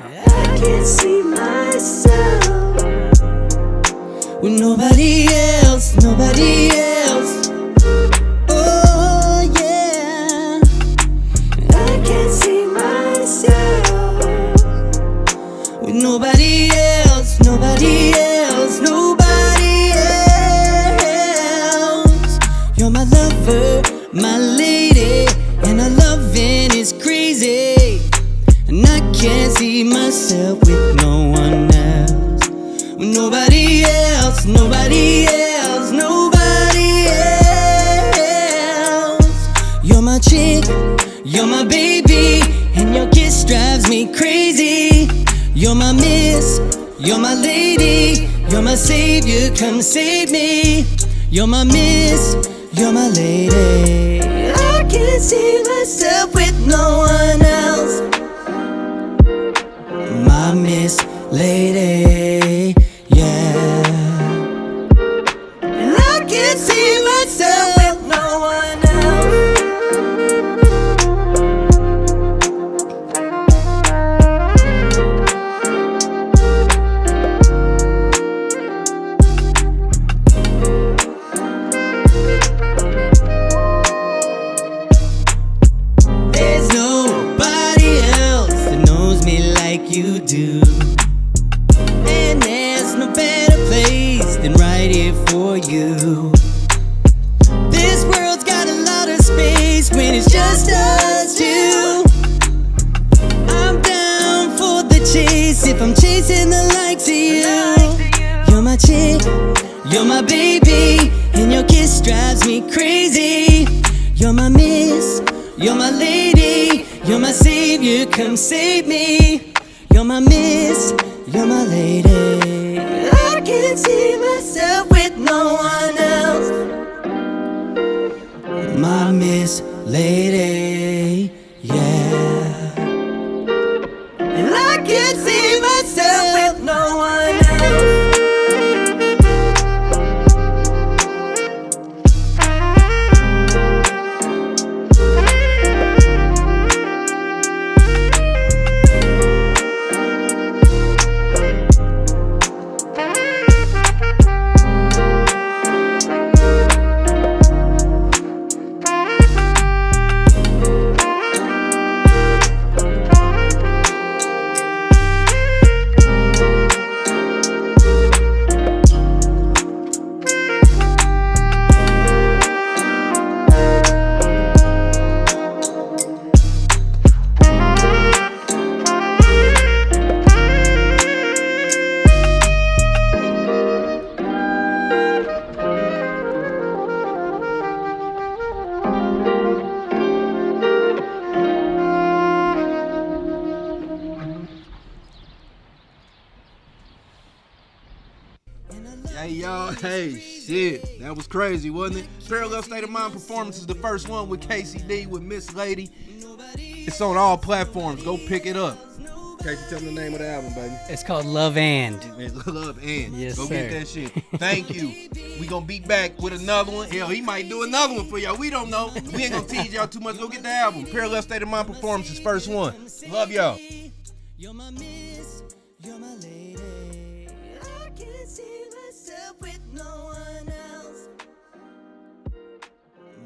I can't see myself with nobody else, nobody else. Oh yeah, I can't see myself with nobody else, nobody else, nobody else. You're my lover, my lady, and our loving is crazy. And I can't see myself with no one else, with nobody else, nobody else, nobody else. You're my chick, you're my baby, and your kiss drives me crazy. You're my miss, you're my lady, you're my savior, come save me. You're my miss, you're my lady. I can't see myself with no one else. My miss lady, yeah. And I can't see myself with no one else. There's nobody else that knows me like you do. And there's no better place than right here for you. This world's got a lot of space when it's just us two. I'm down for the chase if I'm chasing the likes of you. You're my chick, you're my baby, and your kiss drives me crazy. You're my miss, you're my lady, you're my savior, come save me. You're my miss, you're my lady. I can't see myself with no one else. My miss lady, yeah. And I can't see myself with no one else. Hey y'all, hey shit, that was crazy, wasn't it? Parallel State of Mind Performance is the first one with KCD with Miss Lady. It's on all platforms. Go pick it up. Casey, tell me the name of the album, baby. It's called Love and. Love and. Yes, Go sir. get that shit. Thank you. We gonna be back with another one. Hell, he might do another one for y'all. We don't know. We ain't gonna tease y'all too much. Go get the album. Parallel State of Mind Performance is first one. Love y'all. You're my miss, you're my lady. I can't see myself with no one else.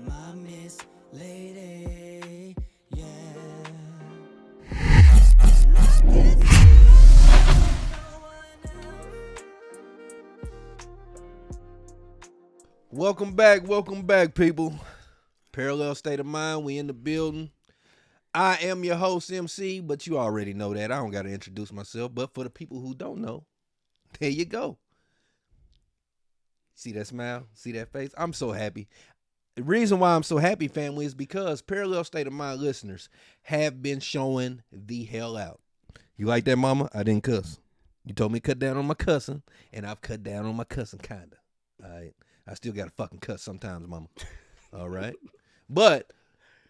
My miss lady, yeah. I can't see myself with no one else. Welcome back, people. Parallel State of Mind, we in the building. I am your host, MC, but you already know that. I don't got to introduce myself, but for the people who don't know, there you go. See that smile? See that face? I'm so happy. The reason why I'm so happy, family, is because Parallel State of Mind listeners have been showing the hell out. You like that, mama? I didn't cuss. You told me to cut down on my cussing, and I've cut down on my cussing, kinda. All right? I still got to fucking cuss sometimes, mama. All right? But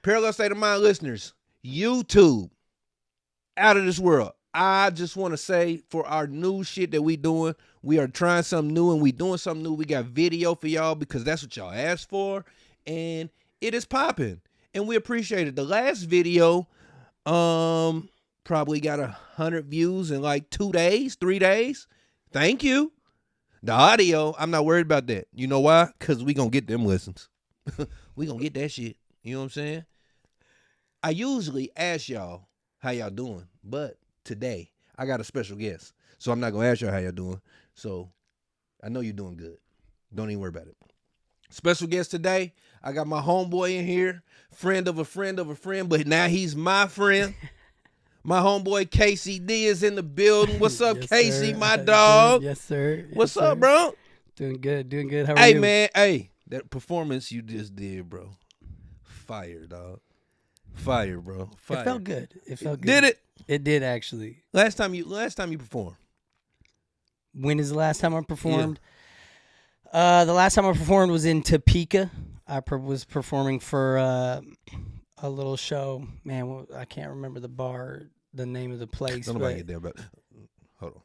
Parallel State of Mind listeners, YouTube, out of this world. I just want to say for our new shit that we doing, we are trying something new and we doing something new. We got video for y'all because that's what y'all asked for, and it is popping, and we appreciate it. The last video, probably got 100 views in like 2 days, 3 days. Thank you. The audio, I'm not worried about that. You know why? Because we going to get them listens. We going to get that shit. You know what I'm saying? I usually ask y'all how y'all doing, but today I got a special guest. So I'm not going to ask y'all how y'all doing. So I know you're doing good. Don't even worry about it. Special guest today, I got my homeboy in here, friend of a friend of a friend, but now he's my friend. My homeboy KCD is in the building. What's up, Yes, Casey, sir. my dog? Yes, sir. What's Yes, up, sir. bro? Doing good. How are Hey, you? man, hey, that performance you just did, bro. Fire, dog. Fire, bro. Fire. It felt good. Did it? It did actually. Last time you performed. When is the last time I performed? The last time I performed was in Topeka. I was performing for a little show. Man, I can't remember the name of the place. Don't nobody but get that about. Hold on.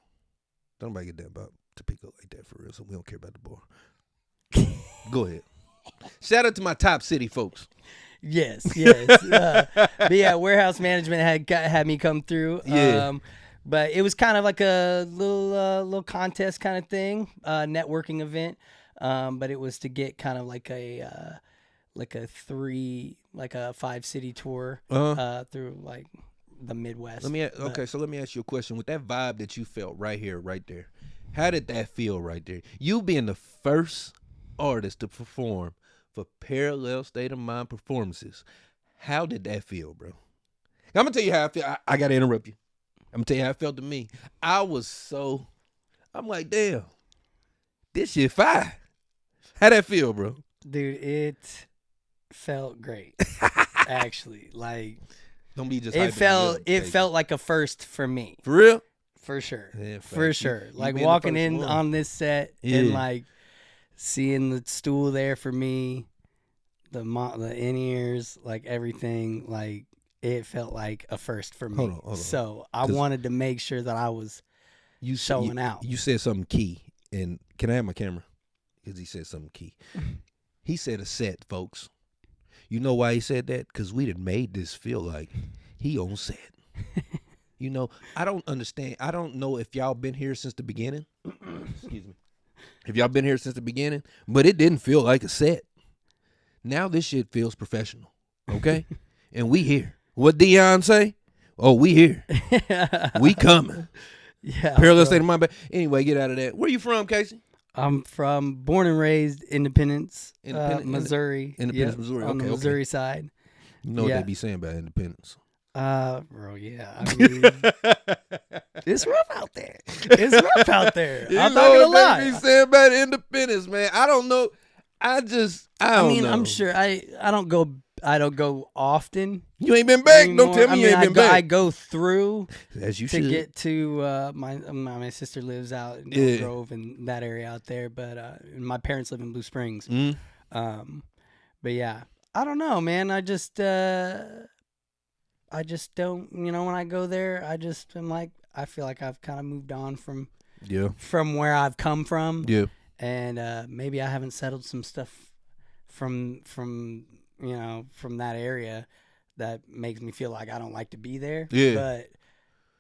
Don't nobody get that about Topeka like that for real. So we don't care about the bar. Go ahead. Shout out to my top city folks. Yes. But yeah, warehouse management had me come through. Yeah. But it was kind of like a little contest kind of thing, networking event. But it was to get kind of like a 5-city tour through like the Midwest. So let me ask you a question. With that vibe that you felt right here, right there, how did that feel right there? You being the first artist to perform for Parallel State of Mind performances, how did that feel, bro? I'm gonna tell you how I feel. I gotta interrupt you. I'm gonna tell you how it felt to me. I'm like, damn, this shit fire. How that feel, bro? Dude, it felt great. Actually, like Don't be just. it hyping me up, felt like a first for me. for real. For sure. Yeah, For facts. sure. You Like being the walking first in one. on this set Yeah. and like seeing the stool there for me, the in-ears, like everything, like it felt like a first for me. Hold on. So I 'Cause- wanted to make sure that I was You showing out. You said something key, and can I have my camera? Because he said something key. He said a set, folks. You know why he said that? Because we done made this feel like he on set. You know, I don't understand. I don't know if y'all been here since the beginning. Excuse me. If y'all been here since the beginning, but it didn't feel like a set. Now this shit feels professional, okay? And we here. What Dion say? Oh, we here. We coming. Yeah. Parallel bro. State of Mind. But anyway, get out of that. Where you from, Casey? I'm born and raised Independence, Missouri. Independence, Yep, Missouri. On the Okay. Missouri side. You know what Yeah. they be saying about independence. Bro, yeah. I mean, it's rough out there. It's rough out there. I'm not gonna what they be lie. saying about independence, man. I don't know. I don't mean, know. I'm sure I don't go often. You ain't been back. anymore. Don't tell me you ain't been I back. go through As you to should. get to my sister lives out in Yeah. Oak Grove and that area out there, but my parents live in Blue Springs. Mm. But yeah, I don't know, man. I just don't, when I go there, I'm like, I feel like I've kind of moved on from where I've come from. Yeah. And maybe I haven't settled some stuff from that area that makes me feel like I don't like to be there. Yeah. But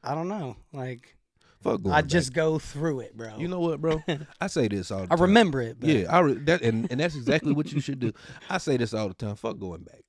I don't know. Like, Fuck going I back. just go through it, bro. You know what, bro? I say this all the I time. remember it. But Yeah, and that's exactly what you should do. I say this all the time. Fuck going back.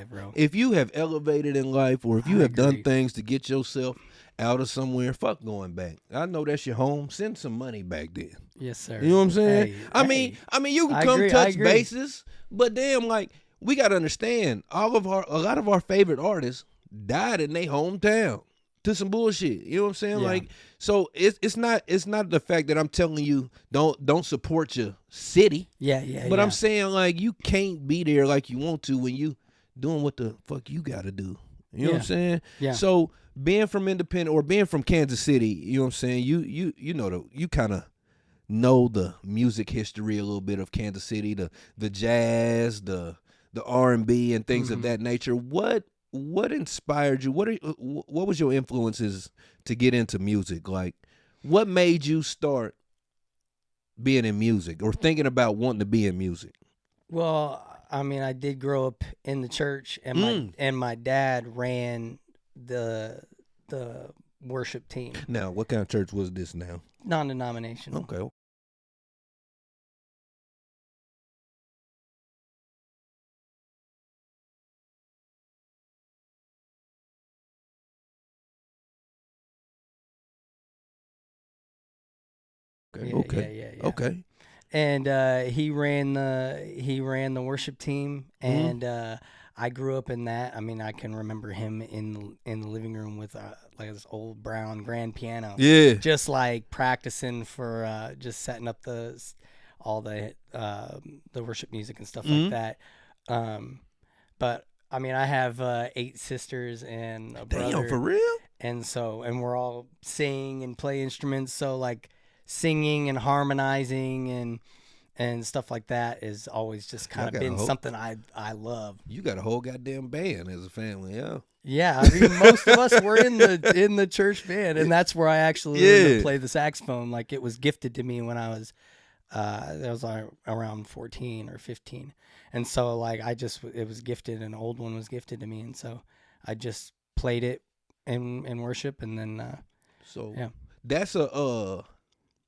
bro. If you have elevated in life, or if you I have done agree. things to get yourself out of somewhere, fuck going back. I know that's your home. Send some money back then. Yes, sir. You know what I'm saying? Hey, I mean, you can I come agree, I touch agree. bases, but damn, like we gotta understand, a lot of our favorite artists died in their hometown to some bullshit. You know what I'm saying? Yeah. Like, so it's not the fact that I'm telling you don't support your city, yeah. but I'm saying like you can't be there like you want to when you doing what the fuck you gotta do. You know what I'm saying? Yeah. So being from Independent or being from Kansas City, you know what I'm saying? You know you kind of know the music history a little bit of Kansas City, the jazz, the R&B and things of that nature. What inspired you? What was your influences to get into music? Like, what made you start being in music or thinking about wanting to be in music? Well, I mean, I did grow up in the church, and my dad ran the the worship team. Now, what kind of church was this now? Non-denominational. Okay. Yeah, Okay. yeah. Okay. And he ran the worship team, Mm-hmm. and I grew up in that. I mean, I can remember him in the living room with like this old brown grand piano, Yeah. just like practicing for just setting up all the worship music and stuff Mhm. like that. But I mean, I have 8 sisters and a brother. Damn, for real? And we're all sing and play instruments, so like singing and harmonizing and stuff like that is always just kind Y'all of got a been whole- something I love. You got a whole goddamn band as a family, yeah. Yeah, I mean, most of us were in the church band, and that's where I actually learned Yeah. to play the saxophone. Like, it was gifted to me when I was around 14 or 15, and so like it was gifted. An old one was gifted to me, and so I just played it in worship, and then So yeah. that's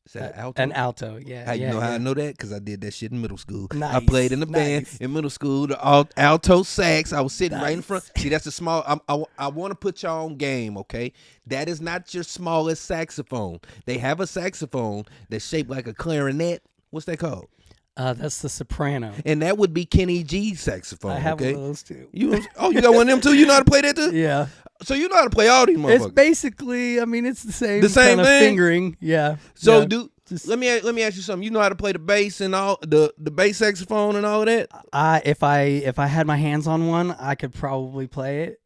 is that an alto? An alto, yeah. How you yeah, know how I yeah. know that? Because I did that shit in middle school. I Nice, played in the band nice. in middle school, the alto sax. I was sitting right in front. Nice. See, that's the small. I want to put y'all on game, okay? That is not your smallest saxophone. They have a saxophone that's shaped like a clarinet. What's that called? That's the soprano. And that would be Kenny G's saxophone. I have okay? one of those too. You got one of them too? You know how to play that too? Yeah, So you know how to play all these it's motherfuckers. basically. I mean, it's the same. The same kind of thing? fingering. Yeah. So yeah. Just- let me ask you something. You know how to play the bass and all the bass saxophone and all of that? if I had my hands on one, I could probably play it.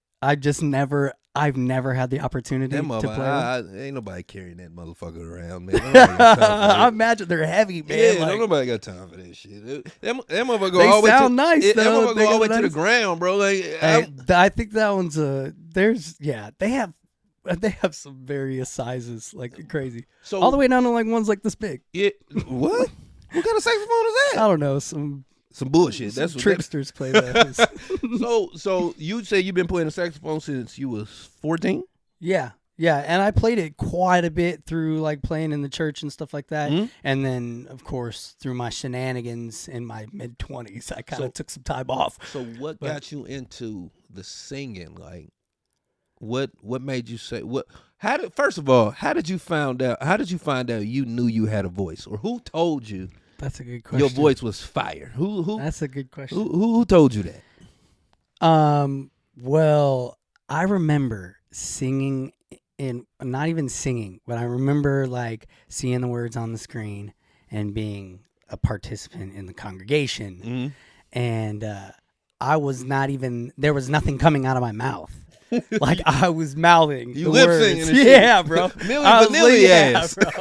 I've never had the opportunity That to play motherfucker, one. ain't nobody carrying that motherfucker around, man. Nobody got time for I that. imagine they're heavy, man. Yeah, like, don't nobody got time for that shit. That motherfucker go They all the way sound to nice, That though. motherfucker They go all the way got to the nice- ground, bro. Like, I think that one's they have some various sizes, like crazy. so All the way down to like ones like this big. Yeah, what? What kind of saxophone is I that? don't know, some Some bullshit. That's what. tricksters play those. So you say you've been playing the saxophone since you was 14? Yeah, and I played it quite a bit through like playing in the church and stuff like that, Mhm. and then of course through my shenanigans in my mid-20s, I kind of So- took some time off. So what But- got you into the singing? Like, what made you say what? First of all, how did you find out? How did you find out you knew you had a voice, or who told you That's a good question. your voice was fire? Who That's a good question. who told you that? Well, I remember singing not even singing, but I remember like seeing the words on the screen and being a participant in the congregation. Mm-hmm. And I was not even, there was nothing coming out of my mouth. Like I was mouthing You the lip words. singing and shit. Yeah, bro. Milli I was Vanilli ass. Bro.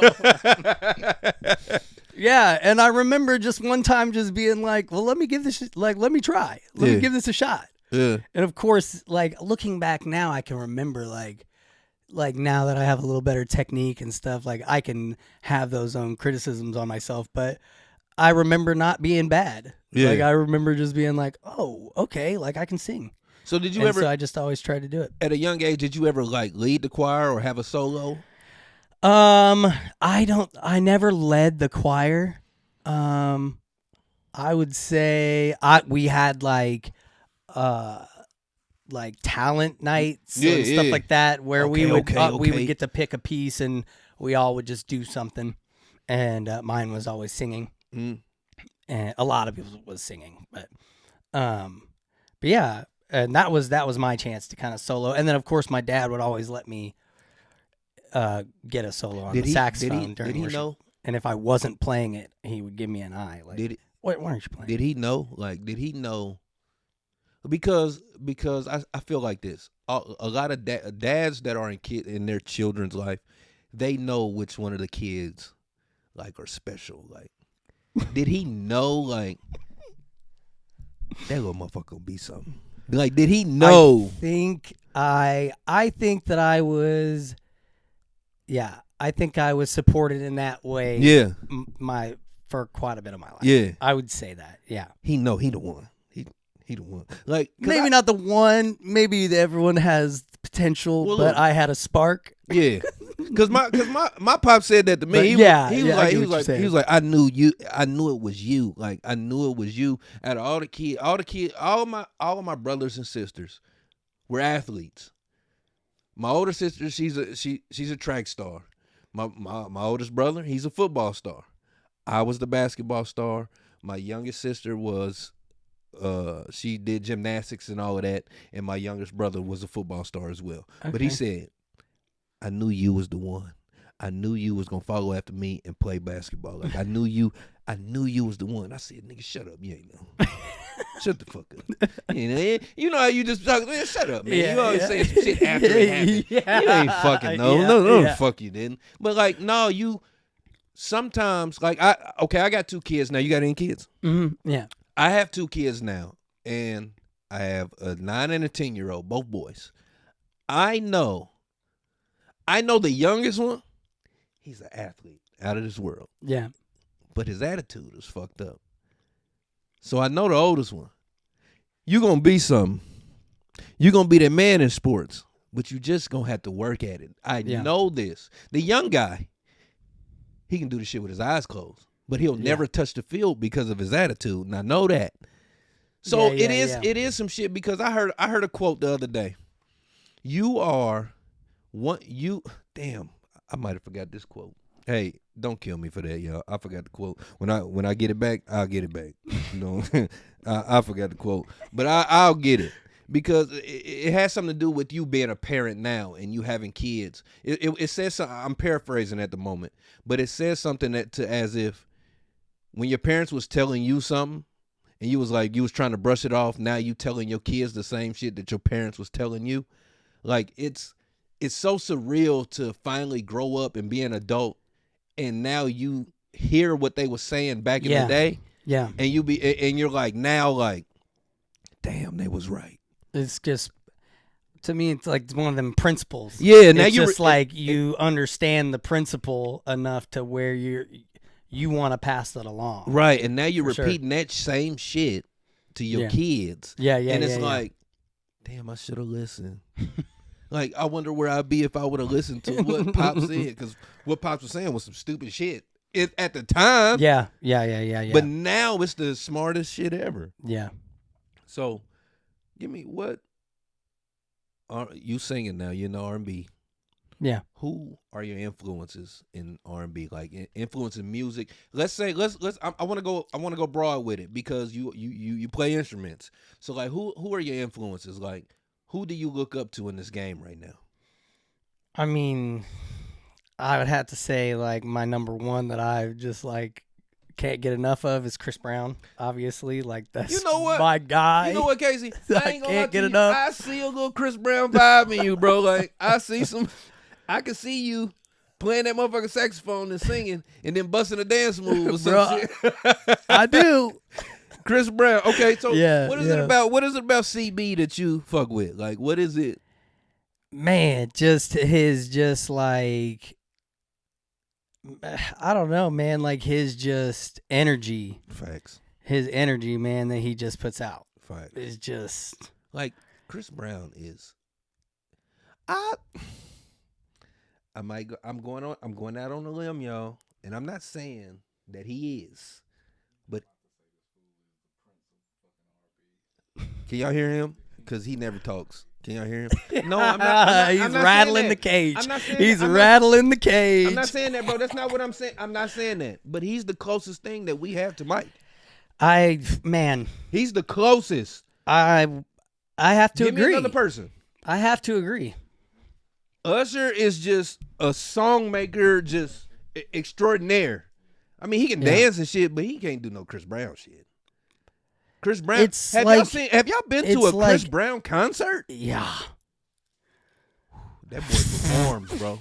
Yeah, and I remember just one time just being like, well, let me give this, let me try. Let Yeah. me give this a shot. Yeah. And of course, like looking back now, I can remember like now that I have a little better technique and stuff, like I can have those own criticisms on myself, but I remember not being bad. Yeah. Like I remember just being like, oh, okay, like I can sing. So did you And ever, so I just always tried to do it. at a young age, did you ever like lead the choir or have a solo? I never led the choir. I would say we had like talent nights Yeah, and stuff yeah. like that where we Okay, would okay. get to pick a piece and we all would just do something. And mine was always singing. Mm. And a lot of people was singing, but yeah, and that was my chance to kind of solo. And then of course my dad would always let me get a solo on the saxophone during Did he worship. know? And if I wasn't playing it, he would give me an eye. Like, Did he? why aren't you playing? Did he know? Like, did he know? Because I feel like this. A lot of dads that are in their children's life, they know which one of the kids like are special. Like, did he know? Like, that little motherfucker gonna be something. Like, did he know? I think that I was. Yeah, I think I was supported in that way. Yeah, For quite a bit of my life. yeah. I would say that. Yeah. He know. He the one. He the one. Like, 'cause Maybe not the one. Maybe everyone has potential, Well, but look. I had a spark. Yeah, cause my pop said that to me. But He yeah, was, he was yeah, I like get he what was you're like saying. he was like I knew it was you. Like I knew it was you. Out of all the kids, all of my brothers and sisters were athletes. My older sister, she's a track star. My oldest brother, he's a football star. I was the basketball star. My youngest sister was she did gymnastics and all of that, and my youngest brother was a football star as well. But he Okay. said, I knew you was the one. I knew you was gonna follow after me and play basketball. Like I knew you was the one. I said, nigga, shut up. You ain't know. Shut the fuck up. You know how you just talk, man, shut up, man. Yeah, you always yeah. say some shit after it happened. Yeah. You ain't fucking know. Yeah, No, yeah. the fuck you didn't. But like, no, you sometimes like I got 2 kids now. You got any kids? Yeah. I have 2 kids now, and I have a 9 and a 10-year-old, both boys. I know the youngest one, he's an athlete out of this world, Yeah. but his attitude is fucked up. So I know the oldest one. You gonna be something. You gonna be that man in sports, but you just gonna have to work at it. I Yeah. know this. The young guy, he can do the shit with his eyes closed, but he'll never touch the field because of his attitude, and I know that. So Yeah, it is some shit because I heard a quote the other day. You are what you damn. I might have forgot this quote. Hey, don't kill me for that, y'all. I forgot the quote. When I get it back, I'll get it back. You know, I forgot the quote, but I'll get it because it has something to do with you being a parent now and you having kids. It says something, I'm paraphrasing at the moment, but it says something as if when your parents was telling you something and you was like you was trying to brush it off, now you telling your kids the same shit that your parents was telling you. Like it's so surreal to finally grow up and be an adult, and now you hear what they were saying back in the day, Yeah. and you're like now like, damn, they was right. It's just, to me, it's like one of them principles. Yeah, now it's you just like you understand the principle enough to where you want to pass that along. right, and now you're For sure. repeating that same shit to your Yeah. kids. Yeah, yeah, and it's yeah, yeah. like, damn, I should have listened. Like, I wonder where I'd be if I would have listened to what Pop said, because what Pops was saying was some stupid shit at the time. Yeah. But now it's the smartest shit ever. Yeah. So, give me what are you singing now? You know R&B. Yeah. Who are your influences in R&B? Like influence in music. Let's say I want to go broad with it because you play instruments. So like who are your influences? Like who do you look up to in this game right now? I mean, I would have to say like my number one that I just like can't get enough of is Chris Brown. Obviously, like that's You know what? my guy. You know what, Casey? I ain't gonna lie can't to get you. enough. I see a little Chris Brown vibe in you, bro. Like I can see you playing that motherfucking saxophone and singing and then busting a dance move or some Bruh, shit. I do. Chris Brown. Okay, so Yeah, what is yeah. it about CB that you fuck with? Like what is it? Man, just his just like I don't know, man, like his just energy. Facts. His energy, man, that he just puts out Facts. is just Like Chris Brown is I'm going out on a limb, y'all, and I'm not saying that he is, but can y'all hear him? Because he never talks. Can y'all hear him? No, I'm not. He's I'm not rattling saying the that. cage. I'm not saying He's that. rattling the cage. I'm not saying that, bro. That's not what I'm saying. I'm not saying that. But he's the closest thing that we have to Mike. Man, He's the closest. I have to Give me agree. another person. I have to agree. Usher is just a song maker, just extraordinaire. I mean, he can Yeah. dance and shit, but he can't do no Chris Brown shit. Chris Brown. It's have like- y'all been to it's a Chris like- Brown concert? Yeah. That boy performs, bro.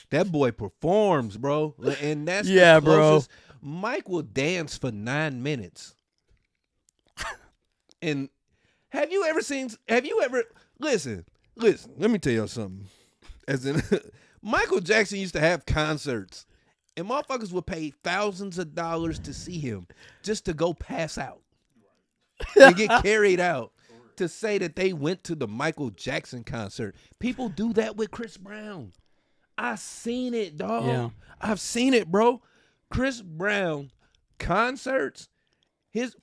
That boy performs, bro. And that's Yeah, the bro. closest. Mike will dance for 9 minutes. And have you ever listen, let me tell y'all something. As in Michael Jackson used to have concerts and motherfuckers would pay thousands of dollars to see him just to go pass out and get carried out. to say that they went to the Michael Jackson concert. People do that with Chris Brown. I seen it, dog. Yeah. I've seen it, bro. Chris Brown concerts,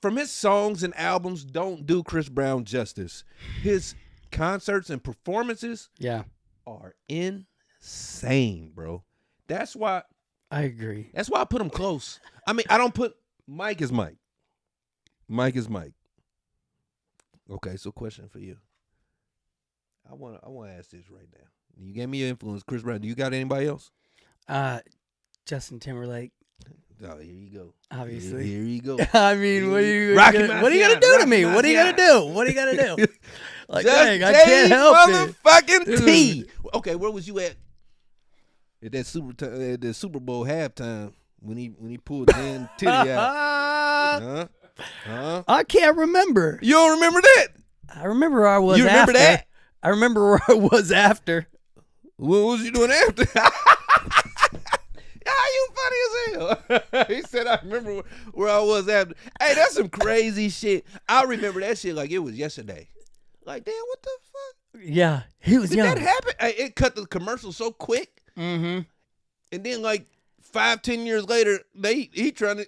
from his songs and albums don't do Chris Brown justice. His concerts and performances are insane, bro. That's why I agree. I put him close. I mean, I don't put Mike as Mike. Mike is Mike. Okay, so question for you. I want to ask this right now. You gave me your influence, Chris Brown. Do you got anybody else? Justin Timberlake. Oh, here you go. Obviously. Here you go. I mean, what are you Rocky gonna do Marciano, to me? Rocky What are you gonna do? What are you gonna do? Like, Just dang, I can't help it. motherfucking T. Okay, where was you at the Super Bowl halftime when he pulled Jen Titty out? Huh? I can't remember. You don't remember that? I remember where I was. You remember after. that? I remember where I was after. What was you doing after? You funny as hell. He said, I remember where I was after. Hey, that's some crazy shit. I remember that shit like it was yesterday. Like, damn, what the fuck? Yeah, he was Did young. that happen? Hey, it cut the commercial so quick. Mm-hmm. And then like 5-10 years later, he trying to.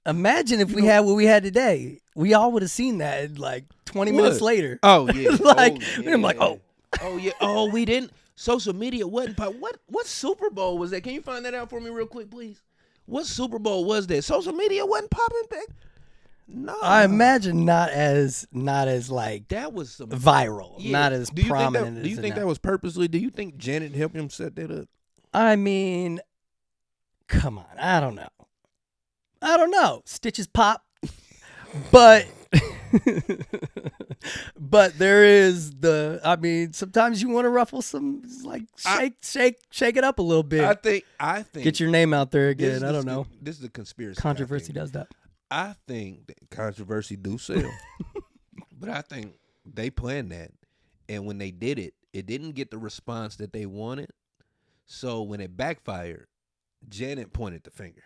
Imagine if we had what we had today. We all would have seen that in like 20 minutes later. Oh, yeah. Like, oh, yeah. I'm like, oh. Oh, yeah. Oh, we didn't. Social media wasn't pop. What Super Bowl was that? Can you find that out for me real quick, please? What Super Bowl was that? Social media wasn't popping back. No, I imagine not as like that was some viral, yeah. not as prominent. Do you think that was purposely? Do you think Janet helped him set that up? I mean, come on, I don't know. Stitches pop, but but there is I mean, sometimes you want to ruffle some, like shake it up a little bit. I think Get your name out there again. I don't know. This is the conspiracy. Controversy does that. I think that controversy do sell, but I think they planned that, and when they did it, it didn't get the response that they wanted. So when it backfired, Janet pointed the finger.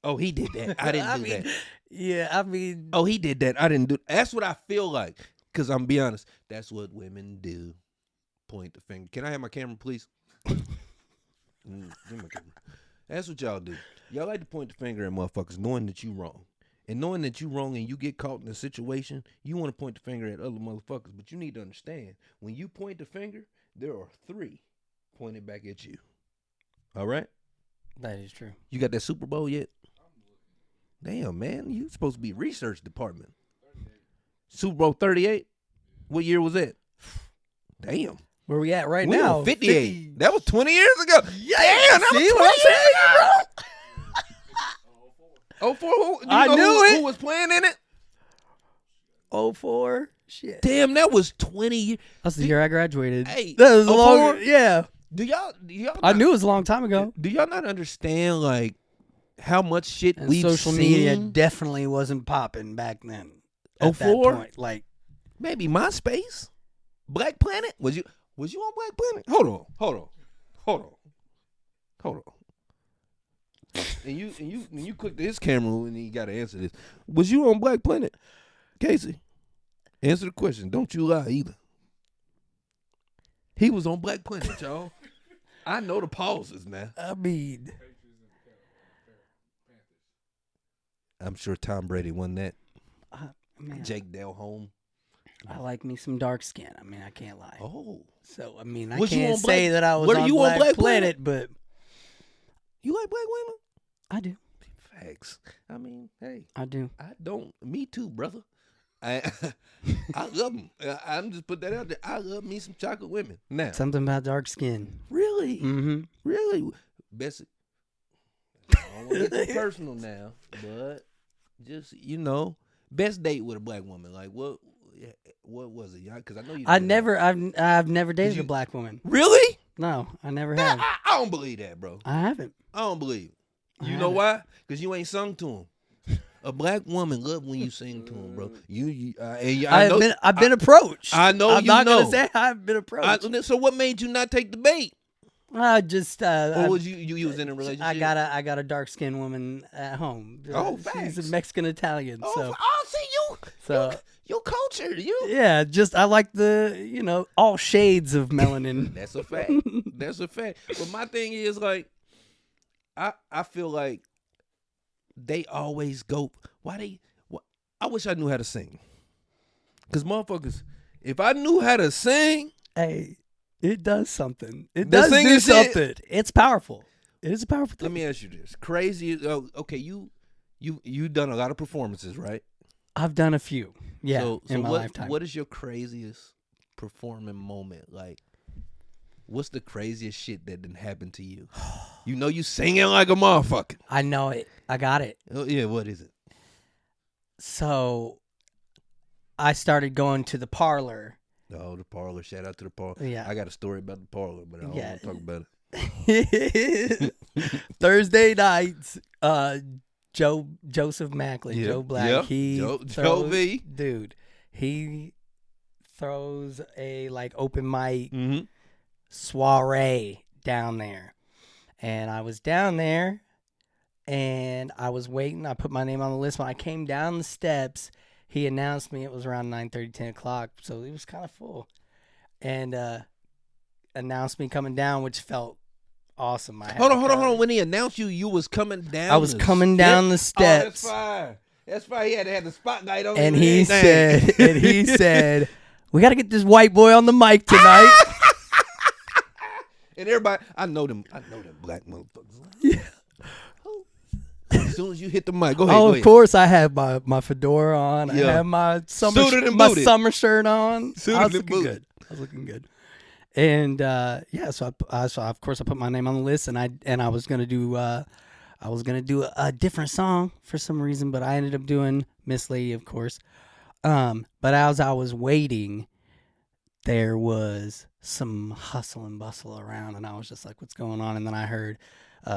Oh, he did that. I didn't do that. Yeah, I mean. Oh, he did that. I didn't do. That's what I feel like. Cause I'm be honest, that's what women do. Point the finger. Can I have my camera, please? Give me my camera. That's what y'all do. Y'all like to point the finger at motherfuckers, knowing that you wrong, and knowing that you wrong, and you get caught in a situation. You want to point the finger at other motherfuckers, but you need to understand when you point the finger, there are 3 pointed back at you. All right. That is true. You got that Super Bowl yet? Damn, man, you supposed to be research department. 38. Super Bowl 38? What year was that? Damn. Where we at right We now? on 58. That was 20 years ago. Yeah, damn, that see was 20 what I'm saying, years ago. 04. Who, do you I know knew it. Who was playing in it? 04. Shit. Damn, that was 20 years. That's the year I graduated. Hey, that was 04? long. Yeah. Do y'all I knew it was a long time ago. Do y'all not understand like how much shit And we've social seen? media definitely wasn't popping back then. At 04? that point. Like, Maybe MySpace? Black Planet? Was you on Black Planet? Hold on. And you clicked his camera and you gotta answer this. Was you on Black Planet? Casey? Answer the question. Don't you lie either. He was on Black Planet, y'all. I know the pauses, man. I mean, I'm sure Tom Brady won that. man, Jake Delhomme. I like me some dark skin. I mean, I can't lie. Oh. So, I mean, I Was you can't on say Black- that I was Were on you on Black Black Planet, but You like black women? I do. Facts. I mean, hey. I do. I don't. Me too, brother. I love them. I'm just put that out there. I love me some chocolate women. Now, Something about dark skin. really, Mm-hmm. really, best. I don't want to get too personal now, but just best date with a black woman. Like what was it? Because I know you. I've did never dated you- a black woman. Really? No, I never Nah, have. I don't believe that, bro. I haven't. I don't believe it. I You know haven't. why? Because you ain't sung to them. A black woman love when you sing to them, bro. I've been approached. I know I'm you not know. gonna say I've been approached. So what made you not take the bait? I just Or was you was in a relationship? I got a dark skinned woman at home. Oh, she's facts. a Mexican Italian. Oh, so see you. So- Your culture, you. Yeah, just I like the all shades of melanin. That's a fact. That's a fact. But my thing is like, I feel like they always go. I wish I knew how to sing. Cause motherfuckers, if I knew how to sing, Hey, it does something. It The does singing do shit- something. It's powerful. It is a powerful let thing. me ask you this: crazy. Okay, you done a lot of performances, right? I've done a few. Yeah, So in my lifetime. what is your craziest performing moment? Like, what's the craziest shit that didn't happen to you? You know, you singing like a motherfucker. I know it. I got it. Oh, yeah, what is it? So I started going to the parlor. Oh, the parlor. Shout out to the parlor. Yeah. I got a story about the parlor, but I don't Yeah. want to talk about it. Thursday nights, Joseph Macklin, Yeah. Joe Black, Yep. he Joe throws, V. dude, he throws a like open mic Mm-hmm. soiree down there, and I was down there, and I was waiting. I put my name on the list. When I came down the steps, he announced me. It was around 9:30, 10 o'clock, so it was kind of full, and announced me coming down, which felt awesome. I had Hold on, my hold on, car- hold on. When he announced you was coming down. I was the coming steps? down the Oh, steps. that's fine. That's fine. He had to have the spotlight on And him he everything. said, we got to get this white boy on the mic tonight. And everybody, I know them black motherfuckers. Yeah. As soon as you hit the mic, go ahead. Oh, go of ahead. course, I had my fedora on. Yeah. I had my Suited and my booted. summer shirt on. Suited I was and looking booted. good. I was looking good. And so of course I put my name on the list, and I was gonna do a different song for some reason, but I ended up doing Miss Lady, of course. But as I was waiting, there was some hustle and bustle around, and I was just like, "What's going on?" And then I heard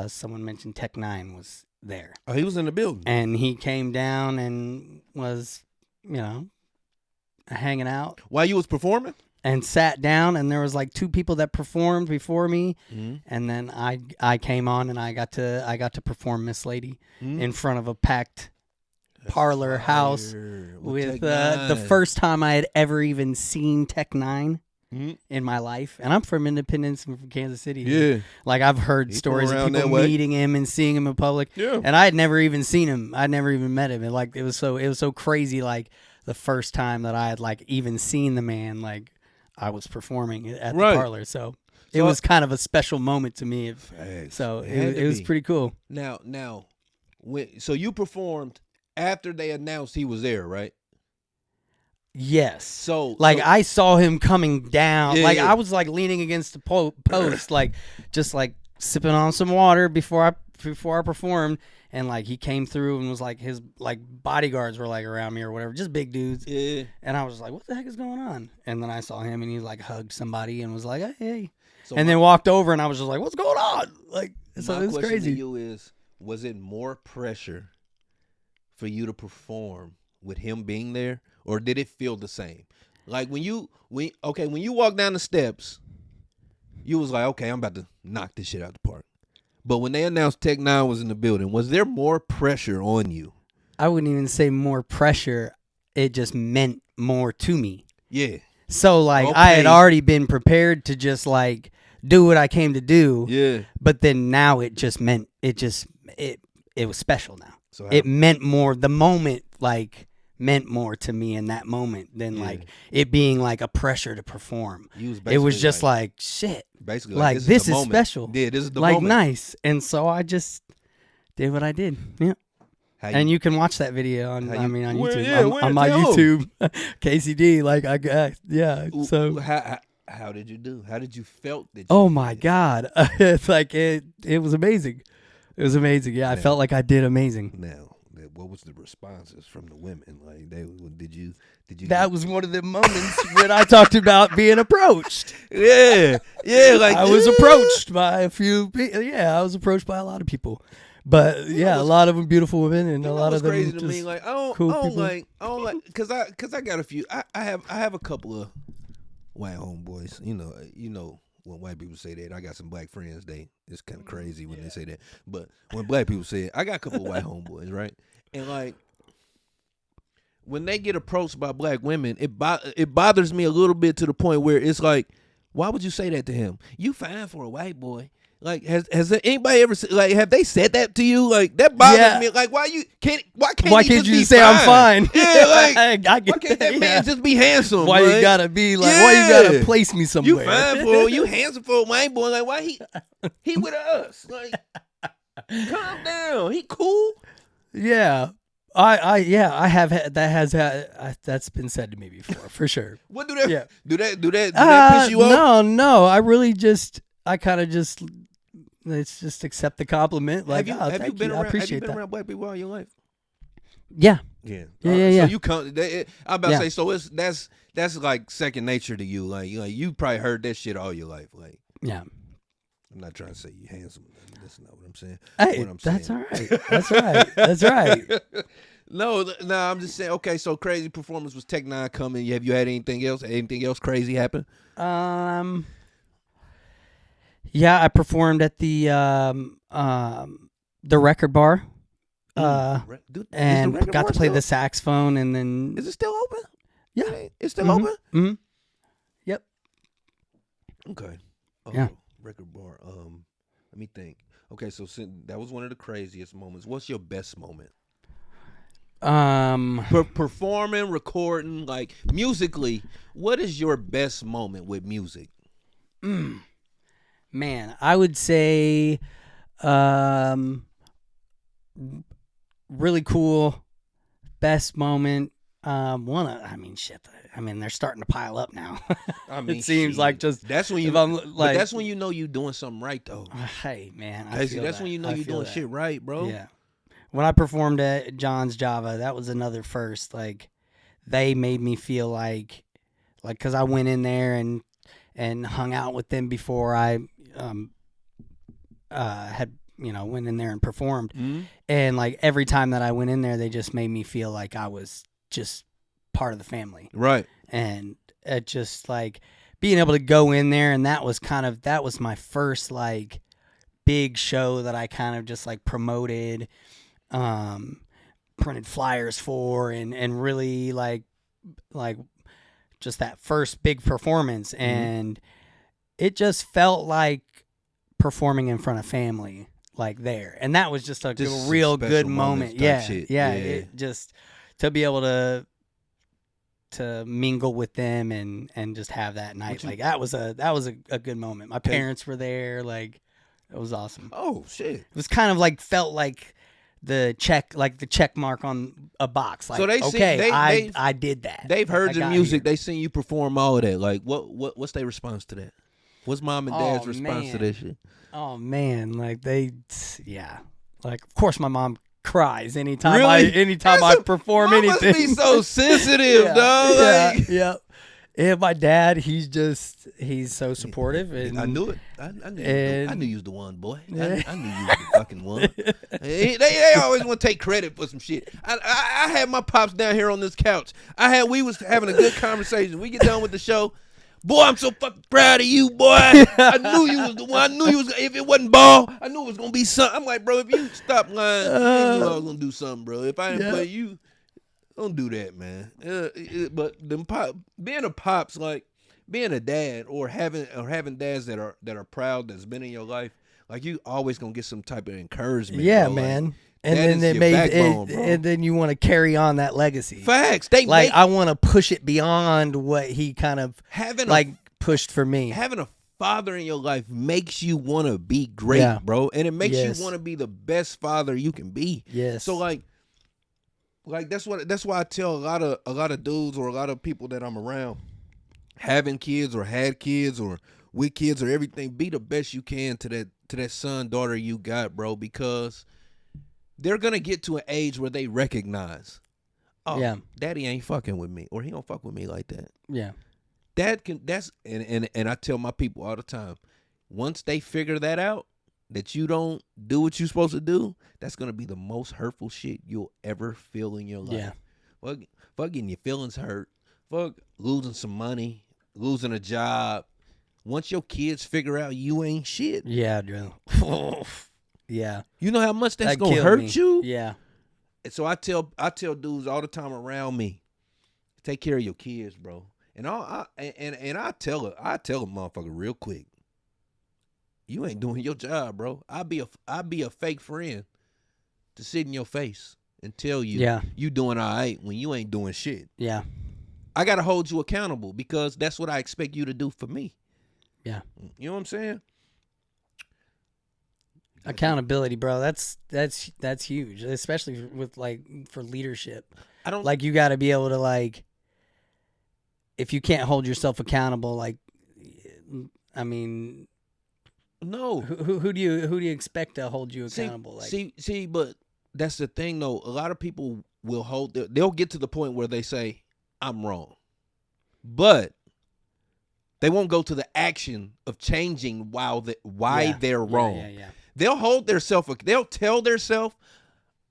someone mention Tech Nine was there, Oh, he was in the building. and he came down and was, hanging out While you was performing? and sat down, and there was like two people that performed before me, Mm-hmm. and then I came on and I got to perform Miss Lady Mm-hmm. in front of a packed parlor house with the Tech first time I had ever even seen Tech Nine Mhm. in my life. And I'm from Independence, I'm from Kansas City. Yeah. Like I've heard He from stories of around people that way. meeting him and seeing him in public. Yeah. And I had never even seen him. I'd never even met him. And like it was so crazy, like the first time that I had like even seen the man, like I was performing at the Right. parlor. So it So- was kind of a special moment to me. Facts. So It had to it was be. pretty cool. Now, so you performed after they announced he was there, right? Yes. So Like so- I saw him coming down. Yeah, like yeah. I was like leaning against the post, like just like sipping on some water before I performed, and like he came through and was like his like bodyguards were like around me or whatever, just big dudes. yeah. And I was like, what the heck is going on? And then I saw him and he like hugged somebody and was like, hey. So And my- then walked over and I was just like, what's going on? Like so my it was question crazy. to you is, was it more pressure for you to perform with him being there, or did it feel the same? Like when you walk down the steps, you was like, okay, I'm about to knock this shit out the park. But when they announced Tech Nine was in the building, was there more pressure on you? I wouldn't even say more pressure. It just meant more to me. Yeah. So like I had Okay. already been prepared to just like do what I came to do. Yeah. But then now it just meant it was special now. So It meant more. The moment like meant more to me in that moment than Yeah. like it being like a pressure to perform. you was It was basically just like shit. basically like, this this is, the is moment. special. Yeah, this is the like moment. nice. And so I just did what I did. Yeah. How And you can watch that video on how on Where- YouTube. yeah, on, where- on my tell 'em. YouTube. KCD. Like yeah. So how did you do? How did you felt that? oh you my did? God. It's like it was amazing. It was amazing. Yeah, I Yeah. felt like I did amazing. Now, what was the responses from the women? Like, did you? That was one of the moments when I talked about being approached. yeah. Like I was approached by a few people. Yeah, I was approached by a lot of people. But yeah, a lot of them beautiful women and a lot of them crazy to just me. Like, I cool don't people. like, cause I got a few. I have a couple of white homeboys. You know when white people say that, I got some black friends. It's kind of crazy when they say that. But when black people say it, I got a couple of white homeboys, right? And like, when they get approached by black women, it bothers me a little bit to the point where it's like, why would you say that to him? You fine for a white boy. Like, has anybody ever like, have they said that to you? Like, that bothers me. Like, why can't you just say fine? I'm fine? Yeah, like, I get why can't that man just be handsome? Why like, you gotta be like? Why you gotta place me somewhere? You fine for you handsome for a white boy? Like, why he with us? Like, calm down. He cool. Yeah. I have had that's been said to me before for sure. What do that? Yeah. Do that piss you off? No. I kind of just let's just accept the compliment. Like, have you been I appreciate around that. black people all your life? Yeah. Yeah. Yeah. So you come. I'm about to say. So that's like second nature to you. Like you probably heard that shit all your life. Like, yeah. I'm not trying to say you handsome. That's not what I'm saying. Hey, that's all right. That's right. That's right. No, I'm just saying. Okay, so crazy performance was Tech Nine coming. Have you had anything else? Anything else crazy happen? Yeah, I performed at the record bar, and got to play the saxophone. And then is it still open? Yeah, it's still open. Mm-hmm. Yep. Okay. Yeah. Record bar. Let me think. Okay, so that was one of the craziest moments. What's your best moment? Performing, recording, like musically. What is your best moment with music? Man, I would say, really cool. Best moment. They're starting to pile up now. It seems like just that's when you. But that's when you know you're doing something right, though. Hey, man, that's when you know you're doing shit right, bro. Yeah. When I performed at John's Java, that was another first. Like, they made me feel like, because I went in there and hung out with them before I had went in there and performed, and like every time that I went in there, they just made me feel like I was just part of the family, right? And it just like being able to go in there, and that was my first like big show that I kind of just like promoted, printed flyers for, and really like just that first big performance, and it just felt like performing in front of family, like there, and that was just a real good moment. Yeah. It just to be able to mingle with them and just have that night, like that was a good moment. My parents were there, like it was awesome. Oh shit! It was kind of like felt like the check mark on a box. Like, so I did that. They've heard your music. They seen you perform all of that. Like what's their response to that? What's mom and dad's response to this shit? Oh man, like like of course my mom cries anytime really? I perform anything. Must be so sensitive, dog. Yeah. And my dad, he's so supportive. And I knew it. I knew you was the one, boy. I knew you was the fucking one. They always want to take credit for some shit. I had my pops down here on this couch. We was having a good conversation. We get done with the show. Boy, I'm so fucking proud of you, boy. I knew you was the one. I knew you was. If it wasn't ball, I knew it was gonna be something. I'm like, bro, if you stop lying, you knew I was gonna do something, bro. If I didn't play you, don't do that, man. But being a pops, like being a dad, or having dads that are proud, that's been in your life, like you always gonna get some type of encouragement. Yeah, bro. man. Like, and then they made it, and then you want to carry on that legacy. Facts. I want to push it beyond what he kind of pushed for me. Having a father in your life makes you want to be great, bro, and it makes you want to be the best father you can be. Yes. So like that's why I tell a lot of dudes or a lot of people that I'm around, having kids or had kids or with kids or everything, be the best you can to that son, daughter you got, bro, because they're gonna get to an age where they recognize, daddy ain't fucking with me, or he don't fuck with me like that. Yeah. And I tell my people all the time, once they figure that out, that you don't do what you're supposed to do, that's gonna be the most hurtful shit you'll ever feel in your life. Yeah. Fuck getting your feelings hurt. Fuck losing some money, losing a job. Once your kids figure out you ain't shit. Yeah, Drew. Yeah. You know how much that's gonna hurt you? Yeah. And so I tell dudes all the time around me, Take care of your kids, bro. And I tell a motherfucker real quick. You ain't doing your job, bro. I'd be a fake friend to sit in your face and tell you you doing all right when you ain't doing shit. Yeah. I gotta hold you accountable because that's what I expect you to do for me. Yeah. You know what I'm saying? Accountability, bro. That's huge, especially with like for leadership. I don't Like you got to be able to like, if you can't hold yourself accountable, like, I mean, no. Who do you expect to hold you accountable? See, but that's the thing though. A lot of people will they'll get to the point where they say, I'm wrong. But they won't go to the action of changing why they're wrong. Yeah. They'll they'll tell themselves,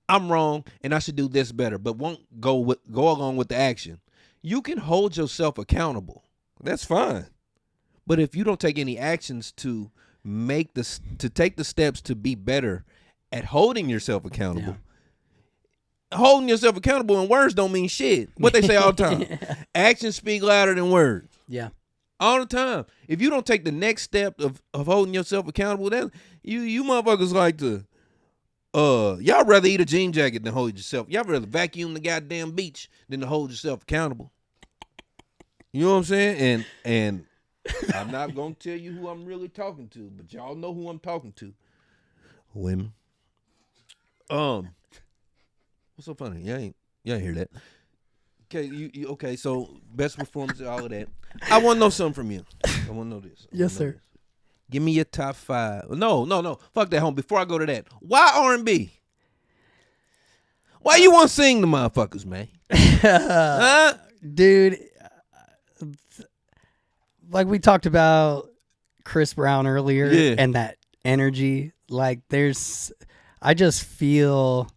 I'm wrong and I should do this better, but won't go along with the action. You can hold yourself accountable. That's fine. But if you don't take any actions to take the steps to be better at holding yourself accountable. Holding yourself accountable in words don't mean shit. What they say all the time. Actions speak louder than words. Yeah. All the time. If you don't take the next step of holding yourself accountable, then you motherfuckers like to y'all rather eat a jean jacket than hold yourself. Y'all rather vacuum the goddamn beach than to hold yourself accountable. You know what I'm saying? And I'm not gonna tell you who I'm really talking to, but y'all know who I'm talking to. Women. What's so funny? Y'all ain't hear that. Okay, okay, so best performance, all of that. I want to know something from you. I want to know this. Yes, sir. This. Give me your top 5. No. Fuck that home. Before I go to that, why R&B? Why you want to sing the motherfuckers, man? Huh? Dude, like we talked about Chris Brown earlier and that energy, like I just feel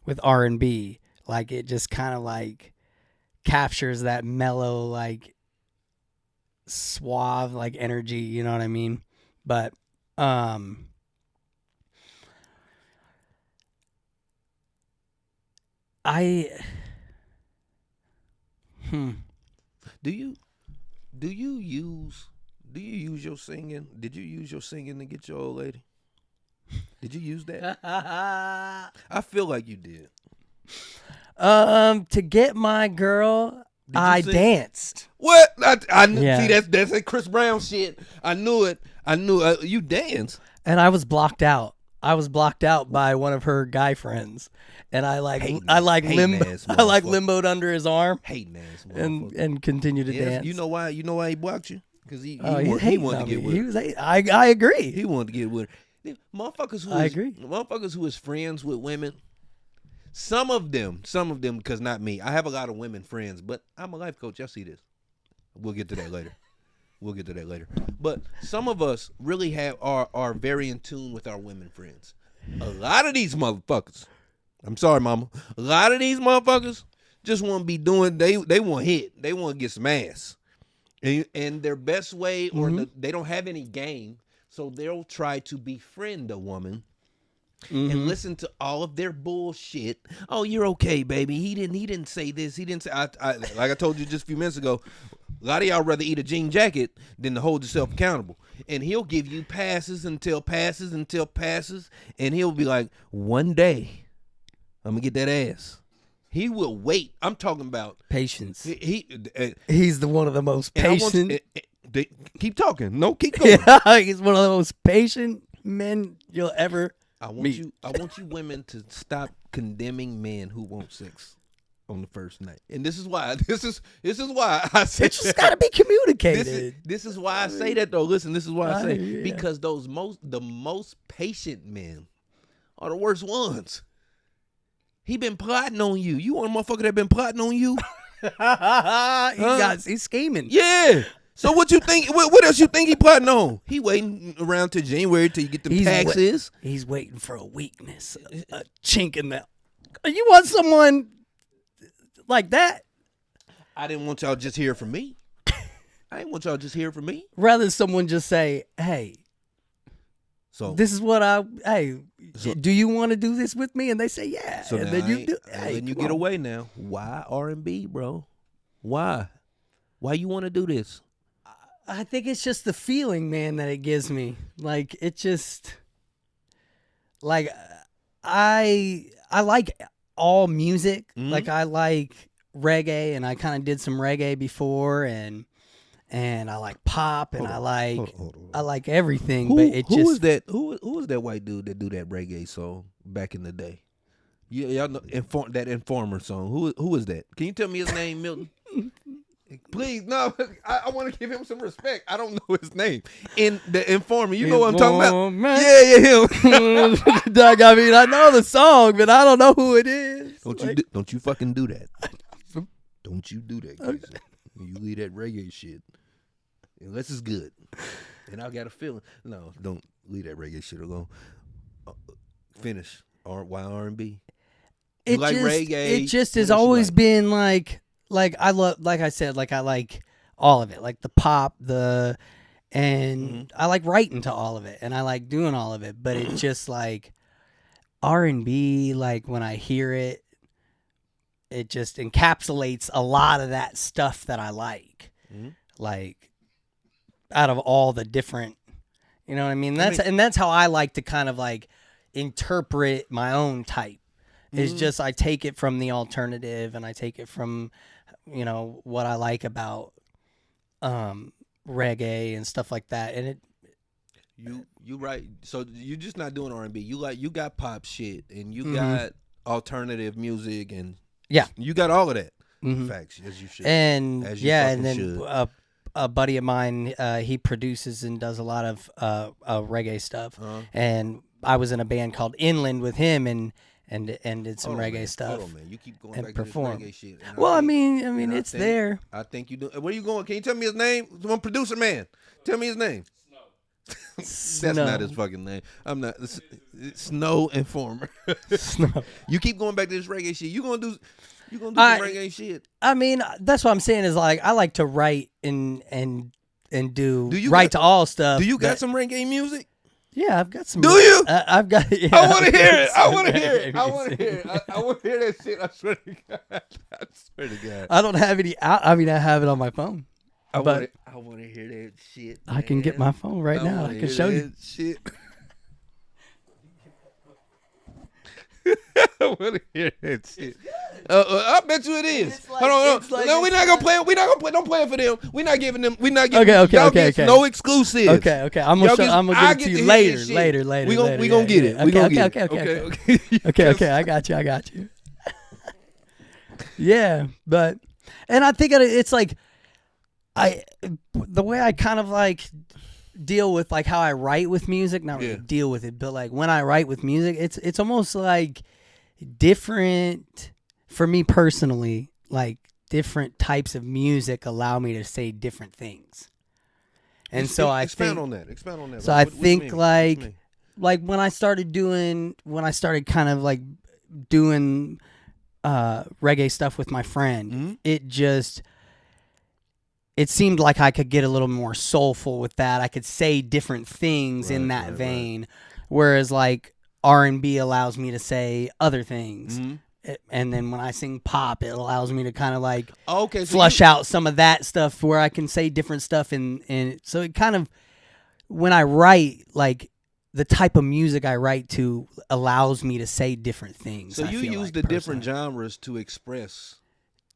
with R&B, like it just kind of like captures that mellow, like suave, like energy, you know what I mean? But Do you use your singing? Did you use your singing to get your old lady? Did you use that? I feel like you did. To get my girl, I danced. What? I Yeah. See that's that Chris Brown shit. I knew it. You dance. And I was blocked out. I was blocked out by one of her guy friends, and I hating ass limboed under his arm Hating ass motherfucker. and continued to dance. You know why he blocked you? Because he hating wanted on to get me. with her. I agree. He wanted to get with her. Motherfuckers who is friends with women. Some of them, because not me. I have a lot of women friends, but I'm a life coach. Y'all see this. We'll get to that later. But some of us really are very in tune with our women friends. A lot of these motherfuckers, I'm sorry, mama. A lot of these motherfuckers just want to be doing. They want hit. They want to get some ass, and their best way, or they don't have any game, so they'll try to befriend a woman. And listen to all of their bullshit. Oh, you're okay, baby. He didn't say this. He didn't say. Like I told you just a few minutes ago. A lot of y'all rather eat a jean jacket than to hold yourself accountable. And he'll give you passes, and he'll be like, one day, I'm gonna get that ass. He will wait. I'm talking about patience. He's one of the most patient. Keep talking. No, keep going. He's one of the most patient men you'll ever. I want you women to stop condemning men who want sex on the first night. And this is why I say it's just gotta be communicated. This is why I say that though. Listen, this is why I say because the most patient men are the worst ones. He been plotting on you. You want a motherfucker that been plotting on you? He's scheming. Yeah. So what you think? What else you think he plotting on? He waiting around till January till you get the taxes. He's waiting for a weakness, a chink in the. You want someone like that? I didn't want y'all just hear from me. I didn't want y'all just hear from me. Rather someone just say, "Hey, so this is what do you want to do this with me?" And they say, "Yeah." So and then you do. Then you get away now. Why R&B, bro? Why you want to do this? I think it's just the feeling, man, that it gives me. Like it just like I like all music. Like I like reggae, and I kind of did some reggae before, and I like pop, and I like everything. Who, but it who just was that? Who was that white dude that do that reggae song back in the day? Yeah, y'all know that Informer song. Who was that? Can you tell me his name, Milton? Please, no. I want to give him some respect. I don't know his name. In the Informer, you know what I'm talking about? Yeah, him. I mean, I know the song, but I don't know who it is. Don't you fucking do that. Don't you do that, Casey. You leave that reggae shit unless it's good. And I got a feeling. No, don't leave that reggae shit alone. Finish. Why R&B? You like reggae? It just has always been like I love, like I said, like I like all of it, like the pop, and I like writing to all of it, and I like doing all of it. But it just like R&B, like when I hear it, it just encapsulates a lot of that stuff that I like, like out of all the different, you know what I mean? That's how I like to kind of like interpret my own type. It's just I take it from the alternative, and I take it from, you know, what I like about reggae and stuff like that. And you right. So you're just not doing R&B. You got pop shit, and you got alternative music, and you got all of that. Facts, as you should. And as you and then should. A buddy of mine, he produces and does a lot of reggae stuff. And I was in a band called Inland with him, and did some reggae stuff. Hold on, man. You keep going and back perform. to this reggae shit. Well, I mean, it's there. I think you do. Where you going? Can you tell me his name? One producer man. Tell me his name. That's not his fucking name. I'm not. It's Snow Informer. Snow. You keep going back to this reggae shit. You gonna do some reggae shit. I mean, that's what I'm saying is like I like to write and do you write to all stuff. Do you got some reggae music? Yeah, I've got some. Do you? I've got. Yeah, I want to hear it. I want to hear it. I want to hear it. I want to hear that shit. I swear to God. I swear to God. I don't have any. I mean, I have it on my phone. I want to hear that shit. Man. I can get my phone right now. I can show you. Shit. I want to hear that shit. I bet you it is. Like, Hold on. like No, we're not gonna play it. We're not gonna play. Don't play it for them. We're not giving them. We're not giving. Okay. No exclusives. Okay. I'm gonna give it to you later. We gonna get it. We gonna get it. Okay. I got you. Yeah, but and I think it's like the way I kind of like deal with like how I write with music, not really deal with it, but like when I write with music, it's almost like different for me personally, like different types of music allow me to say different things. And so I expand on that. So I think like when I started kind of like doing reggae stuff with my friend, it seemed like I could get a little more soulful with that. I could say different things in that vein, whereas like R&B allows me to say other things. And then when I sing pop, it allows me to kind of like flush out some of that stuff where I can say different stuff. And so it kind of, when I write, like the type of music I write to allows me to say different things. So you use the different genres to express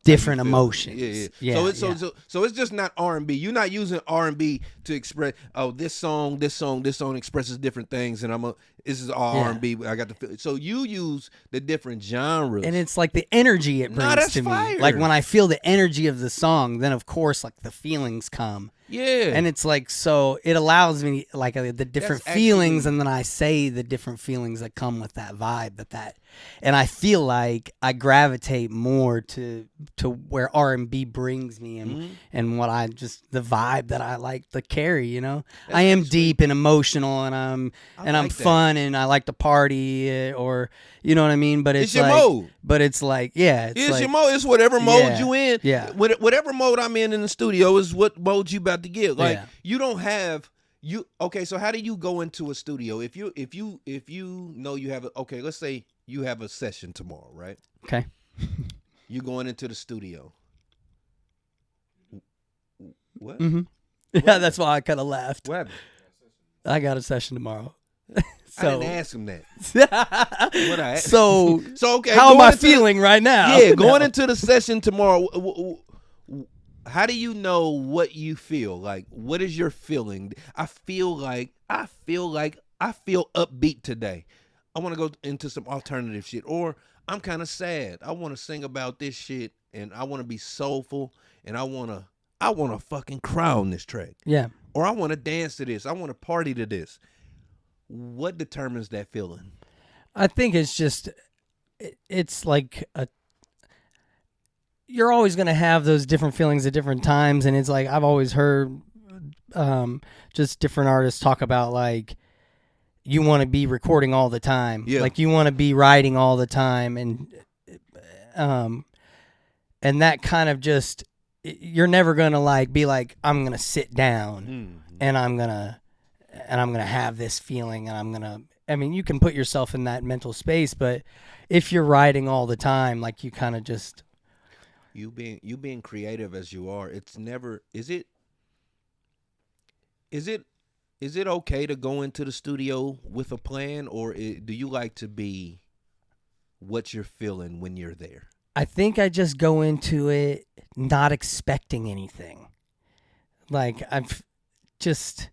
different emotions. Yeah. So it's just not R&B. You're not using R&B to express. Oh, this song expresses different things, and this is all R&B. I got to feel it. So you use the different genres, and it's like the energy it brings to me. Like when I feel the energy of the song, then of course like the feelings come. Yeah. And it's like, so it allows me like the different feelings, and then I say the different feelings that come with that vibe, and I feel like I gravitate more to where R&B brings me, and what the vibe that I like to carry, you know. I am deep and emotional, and I'm fun, and I like to party, or you know what I mean. But it's your like, mode. But it's like, it's like, your mode. It's whatever mode you in. Yeah. Whatever mode I'm in the studio is what mode you about to get. Like you don't have Okay, so how do you go into a studio if you know you have let's say you have a session tomorrow, right? Okay. You going into the studio. What? Mm-hmm. Yeah, that's why I kind of laughed. What happened? I got a session tomorrow. I So, didn't ask him that. What I so So okay, how am going I into- feeling right now? Yeah, going No. into the session tomorrow. How do you know what you feel? Like, what is your feeling? I feel upbeat today. I want to go into some alternative shit, or I'm kind of sad. I want to sing about this shit, and I want to be soulful, and I want to fucking cry on this track, Yeah. or I want to dance to this. I want to party to this. What determines that feeling? I think it's just, it's like you're always going to have those different feelings at different times. And it's like, I've always heard just different artists talk about like, you want to be recording all the time. Yeah. Like you want to be writing all the time. And that kind of just, you're never going to like be like, I'm going to sit down and I'm going to have this feeling and I'm going to, I mean, you can put yourself in that mental space, but if you're writing all the time, like you kind of just, You being creative as you are, it's never is it okay to go into the studio with a plan, or do you like to be what you're feeling when you're there? I think I just go into it not expecting anything. Like I've just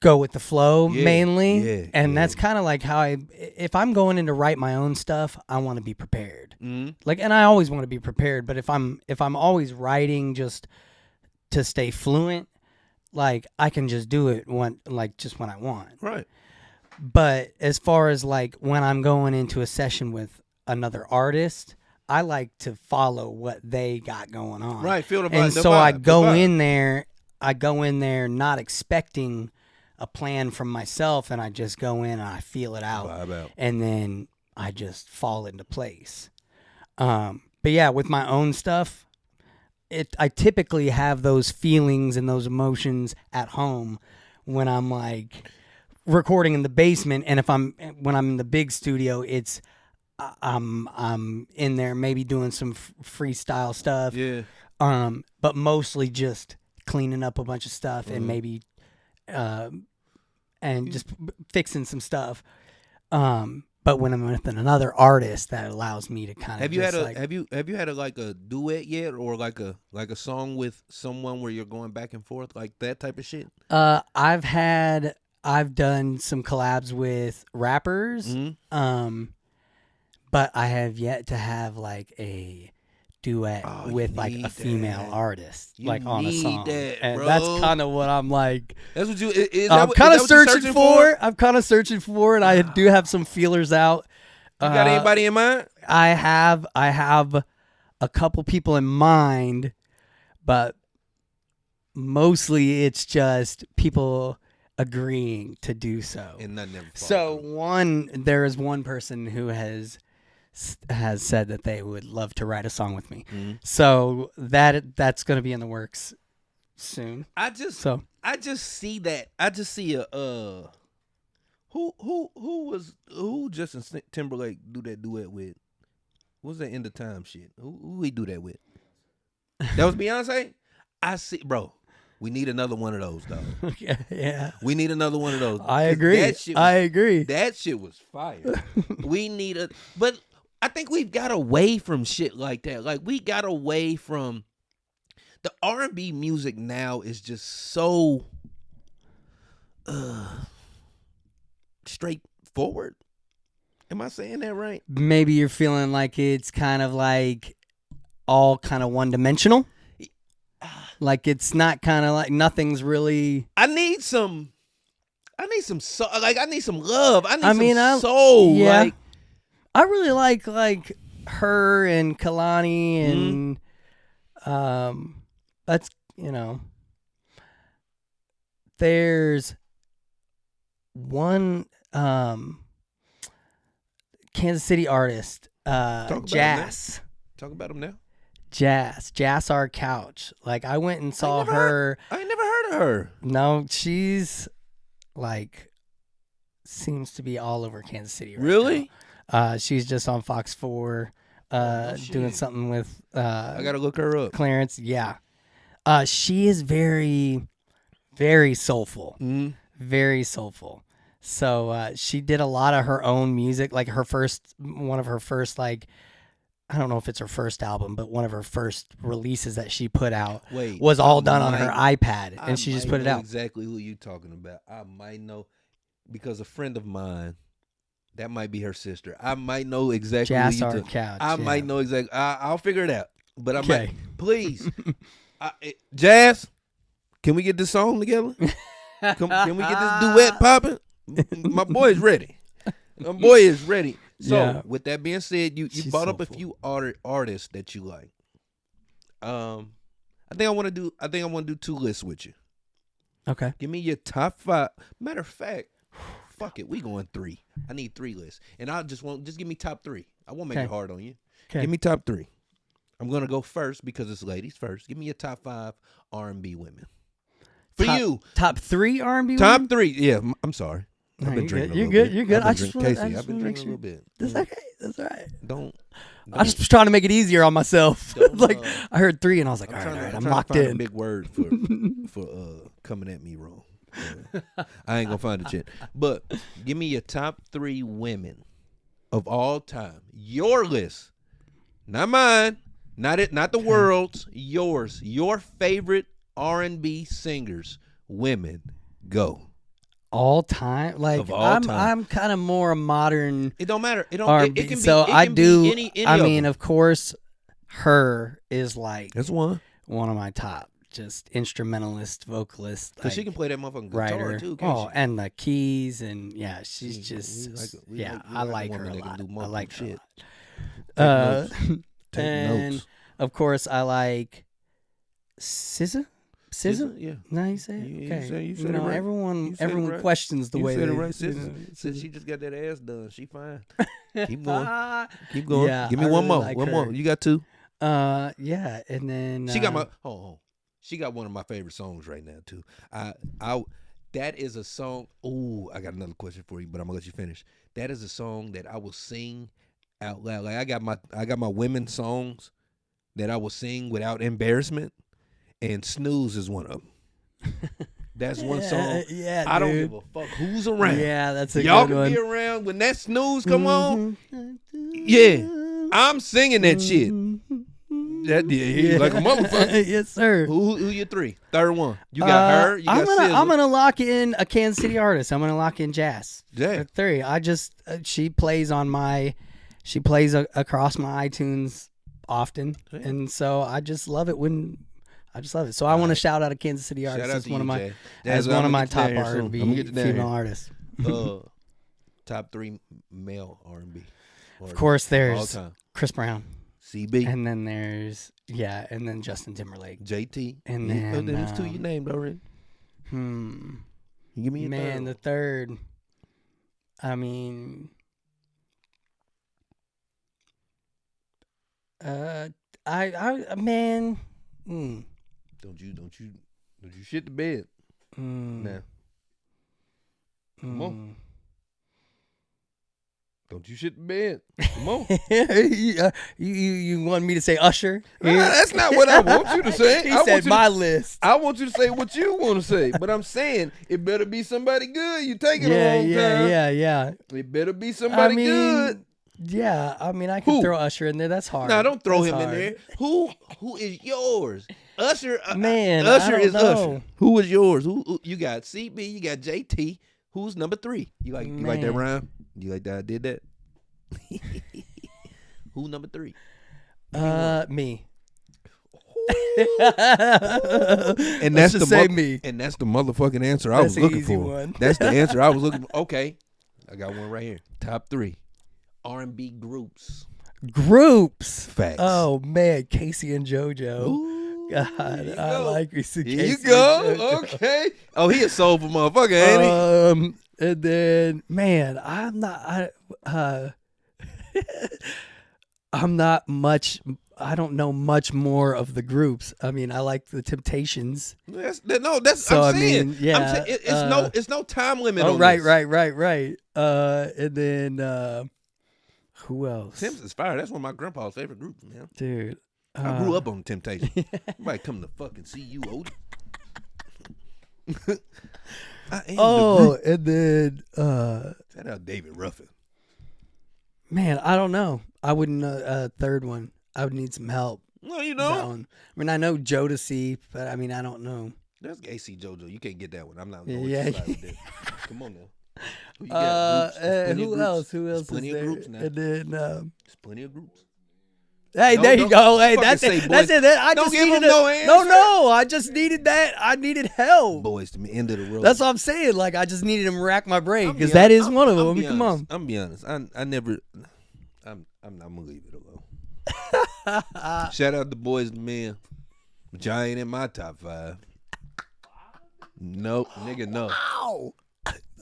go with the flow mainly. Yeah, And yeah. that's kind of like how if I'm going in to write my own stuff, I want to be prepared. Mm-hmm. Like, and I always want to be prepared, but if I'm always writing just to stay fluent, like I can just do it just when I want. Right. But as far as like when I'm going into a session with another artist, I like to follow what they got going on. Right. Feel the vibe. And the so vibe, I the go vibe. in there not expecting a plan from myself, and I just go in and I feel it out. Vibe out. And then I just fall into place. But yeah, with my own stuff, I typically have those feelings and those emotions at home when I'm like recording in the basement, and when I'm in the big studio, it's I'm in there maybe doing some freestyle stuff. Yeah. But mostly just cleaning up a bunch of stuff and maybe and just fixing some stuff. But when I'm with another artist, that allows me to kind of Have you had a duet yet, or like a song with someone where you're going back and forth, like that type of shit? I've done some collabs with rappers. Mm-hmm. But I have yet to have like a duet with like a female artist, like on a song. And bro. that's kind of what I'm like. That's what you. I'm kind of searching for. I'm kind of searching for, and I do have some feelers out. You got anybody in mind? I have a couple people in mind, but mostly it's just people agreeing to do so. And nothing ever. So there is one person who has said that they would love to write a song with me. Mm-hmm. So that's going to be in the works soon. I just see that. I just see a who Justin Timberlake do that duet with? What was that End of Time shit? Who he do that with? That was Beyonce? I see, bro. We need another one of those, dog. Yeah. We need another one of those. I agree. I agree. That shit was fire. We need but I think we've got away from shit like that. Like we got away from the R&B music now is just so straightforward. Am I saying that right? Maybe you're feeling like it's kind of like all kind of one-dimensional. Like it's not kind of like nothing's really. I need some soul. Like I need some love. I need some I soul. Yeah. Like I really like her and Kalani and that's there's one Kansas City artist Jazz. Talk about him now. Jazz Our Couch. Like I went and saw her. I ain't never heard of her. No, she's like seems to be all over Kansas City right Really? now. She's just on Fox 4 doing something with I gotta look her up. Clarence. Yeah. She is very, very soulful. Mm. Very soulful. So she did a lot of her own music, like one of her first, like, I don't know if it's her first album, but one of her first releases that she put out Wait, was all I done on her might- iPad, I and she just might put it know out. Exactly who you talking about. I might know because a friend of mine, that might be her sister. I might know exactly who you Jazzar talking. Couch. I yeah. might know exactly. I'll figure it out. But I Okay. might. Please, Jazz, can we get this song together? Can we get this duet popping? My boy is ready. My boy is ready. So, Yeah. with that being said, you She's brought up a soulful. few artists that you like. I think I want to do 2 lists with you. Okay. Give me your top 5. Matter of fact, fuck it, we going 3. I need 3 lists, and just give me top 3. I won't make Okay. it hard on you. Okay. Give me top 3. I'm gonna go first because it's ladies first. Give me your top 5 R&B women. For you, Top 3 R&B. top women? 3. Yeah, I'm sorry. No, I've been you're drinking. good. A You're little good. bit. You're good. I've been I just drinking- wanna- Casey, I just I've been wanna make drinking a little bit. That's okay. That's all right. Don't. I just was trying to make it easier on myself. Don't, like uh, I heard 3 and I was like, I'm all trying right, to, I'm trying to locked find a in. big word for coming at me wrong. I ain't gonna find it yet. But give me your top 3 women of all time. Your list, not mine, not the world's. Yours. Your favorite R&B singers, women. Go. All time, like Of all I'm time. kind of more a modern It don't matter. It don't. R&B. It can be. So it I can do. Be any I of mean, them. of course, her is like That's one. one of my top, just instrumentalist, vocalist, Cause she like, can play that motherfucking guitar writer. too. Can't Oh, she? and the keys, and yeah, she's We just we yeah. we I a like her woman a that can lot. do I multiple like her a shit. lot. Take notes. Take and notes. of course, I like SZA. SZA? Yeah. No, you say it? You Okay. said it right. Everyone You said it everyone right. questions the You way said they it right. you know, Since she just got that ass done, she fine. Keep going. Keep going. Yeah, Give me I one really more. like One her. more. You got 2. Yeah, and then She got my. Hold on. She got one of my favorite songs right now too. That is a song. Ooh, I got another question for you, but I'm gonna let you finish. That is a song that I will sing out loud. Like I got my women's songs that I will sing without embarrassment, and Snooze is one of them. That's one song. Yeah, I don't dude. give a fuck who's around. Yeah, that's a Y'all good can one. be around when that Snooze come on. Mm-hmm. Yeah, I'm singing that shit. That yeah, like a motherfucker. Yes, sir. Who your 3? Third one. You got her. You got I'm SZA. gonna lock in a Kansas City artist. I'm gonna lock in Jazz. Yeah. At 3. I just she plays across my iTunes often, Yeah. and so I just love it So I want to shout out a Kansas City artist Shout out as to one you, of my Jay. as Jazz, one of I'ma my get you down top here soon. R&B I'ma get you down here. female artists. Top 3 male R&B. Of course, all there's time. Chris Brown, CB, and then there's and then Justin Timberlake. JT, and oh, then, there's 2 you named already. Give me your Man, the third. third. I mean, man. Don't you shit the bed now. Come on. Don't you shit the bed. Come on. you want me to say Usher? Nah, that's not what I want you to say. He I want said you my to, list. I want you to say what you want to say, but I'm saying it better be somebody good. You taking a long time. Yeah. It better be somebody good. Yeah, I mean, I could Who? throw Usher in there. That's hard. Nah, don't throw That's him in hard. there. Who is yours? Usher. Man, I Usher don't is know. Usher. Who is yours? Who you got? CB. You got JT. Who's number 3? You like that Man. rhyme? You like that? I did that. Who number 3? Me. And Let's that's the just say me. And that's the motherfucking answer I was That's an looking easy for. one. That's the answer I was looking for. Okay, I got one right here. Top 3 R&B groups. Groups. Facts. Oh man, Casey and JoJo. Ooh, God, here you I go. like me some Here Casey you and go. JoJo. Okay. Oh, he a soulful motherfucker, ain't he? And then, man, I'm not much. I don't know much more of the groups. I mean, I like the Temptations. That's So, I'm I saying. mean, yeah, I'm saying, it's no time limit. Oh, on right. this. And then who else? Temp's is fire. That's one of my grandpa's favorite groups, man. Dude, I grew up on Temptation. Everybody come to fucking see you, Odie. I am the Groot. and then Shout out David Ruffin. man, I don't know. I wouldn't know third one. I would need some help. No, you That don't. one. I mean, I know Jodeci, but I mean, I don't know. That's AC JoJo. You can't get that one. I'm not going Yeah. to slide with that. Come on now. Who you got? Groups? There's plenty of who groups. else? Who There's else plenty is of there? groups now. And then, There's plenty of groups. hey, No, there you don't go. Hey, fucking that's say it. boys. That's it. I Don't just give needed him no answer. No. I just needed that. I needed help. Boys to me, end of the road. That's what I'm saying. Like, I just needed him to rack my brain I'm because be that is honest. one of I'm them. I be mean, come honest. on. I'm be honest. I never. I'm gonna leave it alone. Shout out the boys to men, which I ain't in my top 5. Nope, nigga, no. Ow.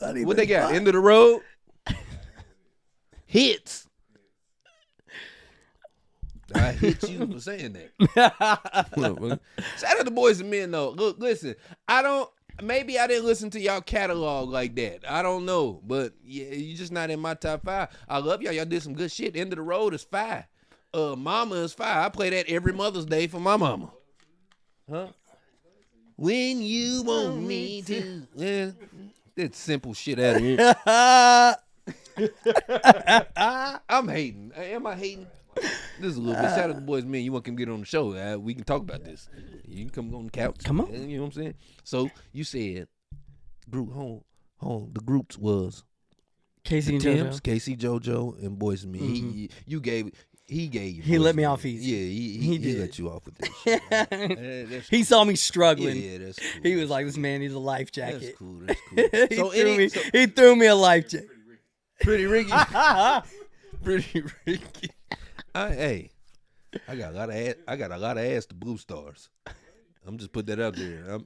What they got? End of the road. Hits. I hit you for saying that. Shout out the boys and men though. Look, listen. Maybe I didn't listen to y'all catalog like that. I don't know, but yeah, you just not in my top 5. I love y'all. Y'all did some good shit. End of the road is 5. Mama is 5. I play that every Mother's Day for my mama. Huh? When you want me to. Yeah, that simple shit out of here. I'm hating. Am I hating? This is a little bit. Shout out to the boys, man. You want to come get on the show? We can talk about this. You can come on the couch. Come on. You know what I'm saying? So you said group home. The groups was Casey and Tim's, JoJo. Casey, JoJo, and Boys and Me. He gave you. He Boys let and me off easy. Yeah, He he did. let you off with this shit. That's He saw me yeah, struggling. that's cool. He was like, "This man needs a life That's jacket." cool. That's cool. He threw me a life jacket. Pretty Ricky. Pretty Ricky. Hey, I got a lot of ass to Blue Stars. I'm just putting that out there.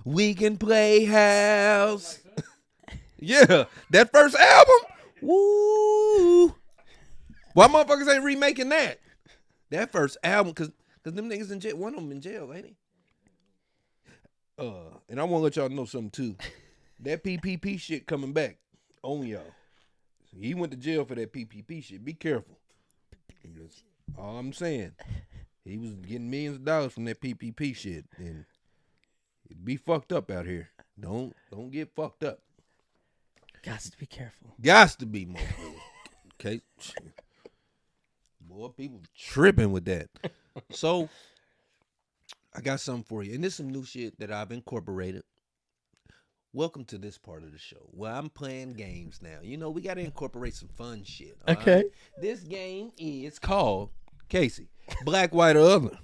We Can Play House. Yeah, that first album. Woo. Why motherfuckers ain't remaking that? That first album, cause them niggas in jail. One of them in jail, ain't he? And I want to let y'all know something too. That PPP shit coming back on y'all. He went to jail for that PPP shit. Be careful. That's all I'm saying. He was getting millions of dollars from that PPP shit, and it'd be fucked up out here. Don't get fucked up. Got to be careful. Gots to be more. Okay. Boy, people tripping with that. So I got something for you, and this is some new shit that I've incorporated. Welcome to this part of the show where I'm playing games now. You know, we got to incorporate some fun shit. all Okay. right? This game is called, Casey, Black, White, or Other.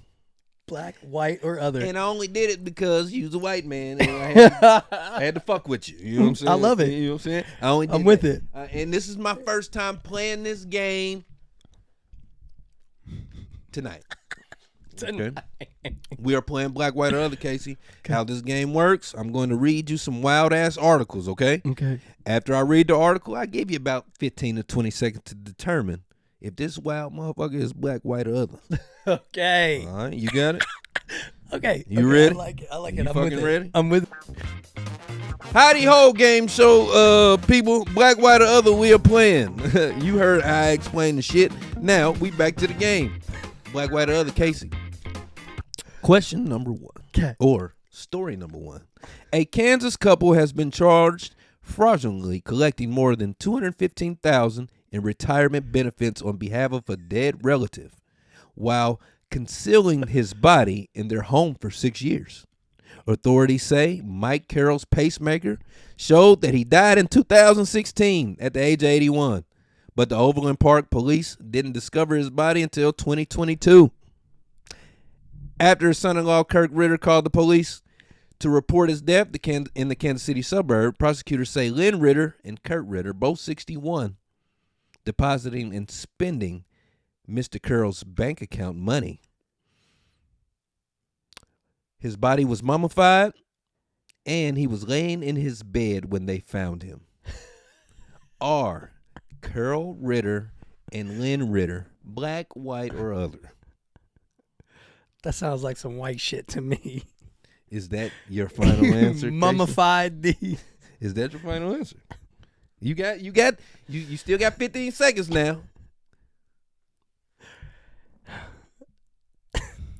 Black, white, or other. And I only did it because you was a white man and I had to fuck with you. You know what I'm saying? I love it. You know what I'm saying? I only did I'm with that. it. And this is my first time playing this game tonight. Okay? We are playing Black, White, or Other, Casey. How this game works, I'm going to read you some wild-ass articles, okay? Okay. After I read the article, I give you about 15 to 20 seconds to determine if this wild motherfucker is black, white, or other. Okay. All right, you got it? Okay. You okay. ready? I like it. I like You it. I'm with fucking it. ready? I'm with. Howdy ho, game show people. Black, white, or other, we are playing. You heard how I explained the shit. Now, we back to the game. Black, white, or other, Casey. Question number 1. Okay. Or story number 1. A Kansas couple has been charged fraudulently collecting more than $215,000 in retirement benefits on behalf of a dead relative while concealing his body in their home for 6 years. Authorities say Mike Carroll's pacemaker showed that he died in 2016 at the age of 81, but the Overland Park police didn't discover his body until 2022. After his son-in-law Kirk Ritter called the police to report his death in the Kansas City suburb, prosecutors say Lynn Ritter and Kurt Ritter, both 61, depositing and spending Mr. Carroll's bank account money. His body was mummified, and he was laying in his bed when they found him. Are Carroll Ritter and Lynn Ritter black, white, or other? That sounds like some white shit to me. Is that your final answer? Casey? Mummified the. Is that your final answer? You still got 15 seconds now.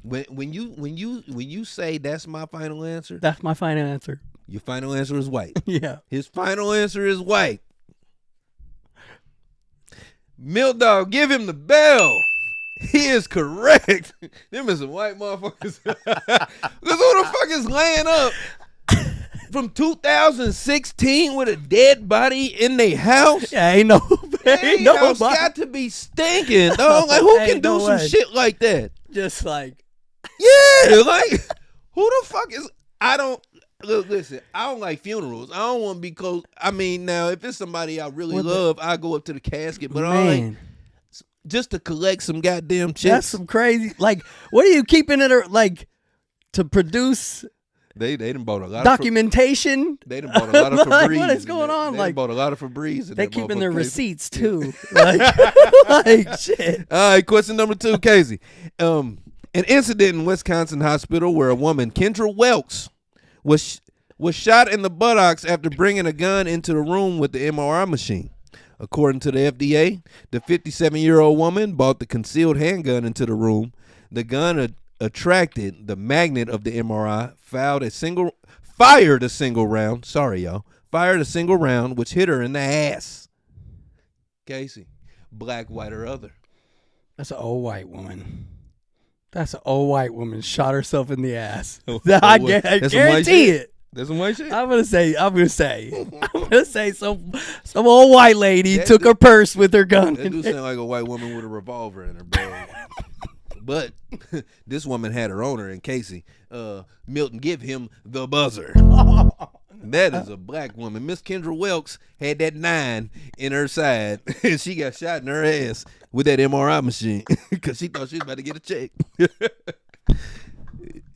When you say that's my final answer, That's my final answer. your final answer is white. Yeah. His final answer is white. Milk Dog, give him the bell. He is correct. Them is some white motherfuckers. Because who the fuck is laying up from 2016 with a dead body in their house? Yeah, ain't no. Their Ain't house nobody. got to be stinking, dog. Like, who Ain't can do no some way. shit like that? Just like. Yeah, like, who the fuck is... I don't... Look, listen, I don't like funerals. I don't want to be close. I mean, now, if it's somebody I really love, I go up to the casket. But I like Man, just to collect some goddamn that's checks. some crazy. Like, what are you keeping it like to produce They done bought a lot documentation? They done bought a lot of Like, Febreze. what is going on? They Like, done bought a lot of Febreze. in they that keeping their motherfucker, Casey. receipts too. Like, like shit. All right, question number 2, Casey. An incident in Wisconsin hospital where a woman, Kendra Welks, was shot in the buttocks after bringing a gun into the room with the MRI machine. According to the FDA, the 57-year-old woman brought the concealed handgun into the room. The gun attracted the magnet of the MRI, fired a single round. Sorry, y'all. Fired a single round, which hit her in the ass. Casey, black, white, or other? That's an old white woman. That's an old white woman shot herself in the ass. I That's some white guarantee shit? it. That's some white shit? I'm gonna say some old white lady That took dude- her purse with her gun. That do sound like a white woman with a revolver in her bag. But this woman had her owner, and Casey, Milton, give him the buzzer. That is a black woman. Miss Kendra Welks had that 9 in her side, and she got shot in her ass with that MRI machine because she thought she was about to get a check.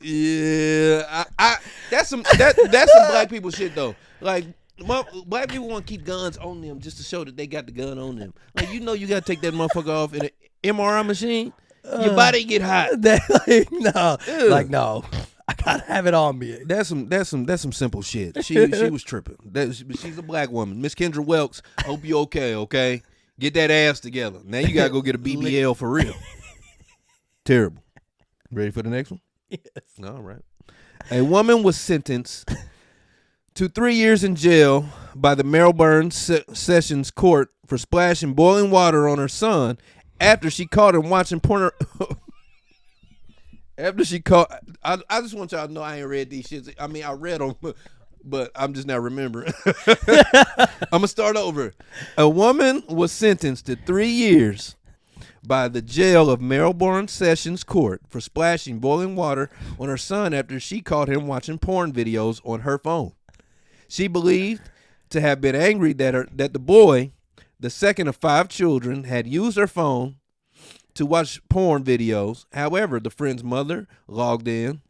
Yeah, that's some black people shit though. Like, black people want to keep guns on them just to show that they got the gun on them. Like, you gotta take that motherfucker off in an MRI machine. Your body get hot. Like no, I gotta have it on me. That's some simple shit. She was tripping. She's a black woman. Miss Kendra Welks, hope you okay. Okay, get that ass together. Now you gotta go get a BBL for real. Terrible. Ready for the next one? Yes. All right. A woman was sentenced to 3 years in jail by the Melbourne Sessions Court for splashing boiling water on her son after she caught him watching porn. After she caught, I just want y'all to know I ain't read these shits. I mean, I read them, but I'm just not remembering. I'm gonna start over. A woman was sentenced to 3 years by the jail of Melbourne Sessions Court for splashing boiling water on her son after she caught him watching porn videos on her phone. She believed to have been angry that the boy, the second of 5 children, had used her phone to watch porn videos. However, the friend's mother logged in,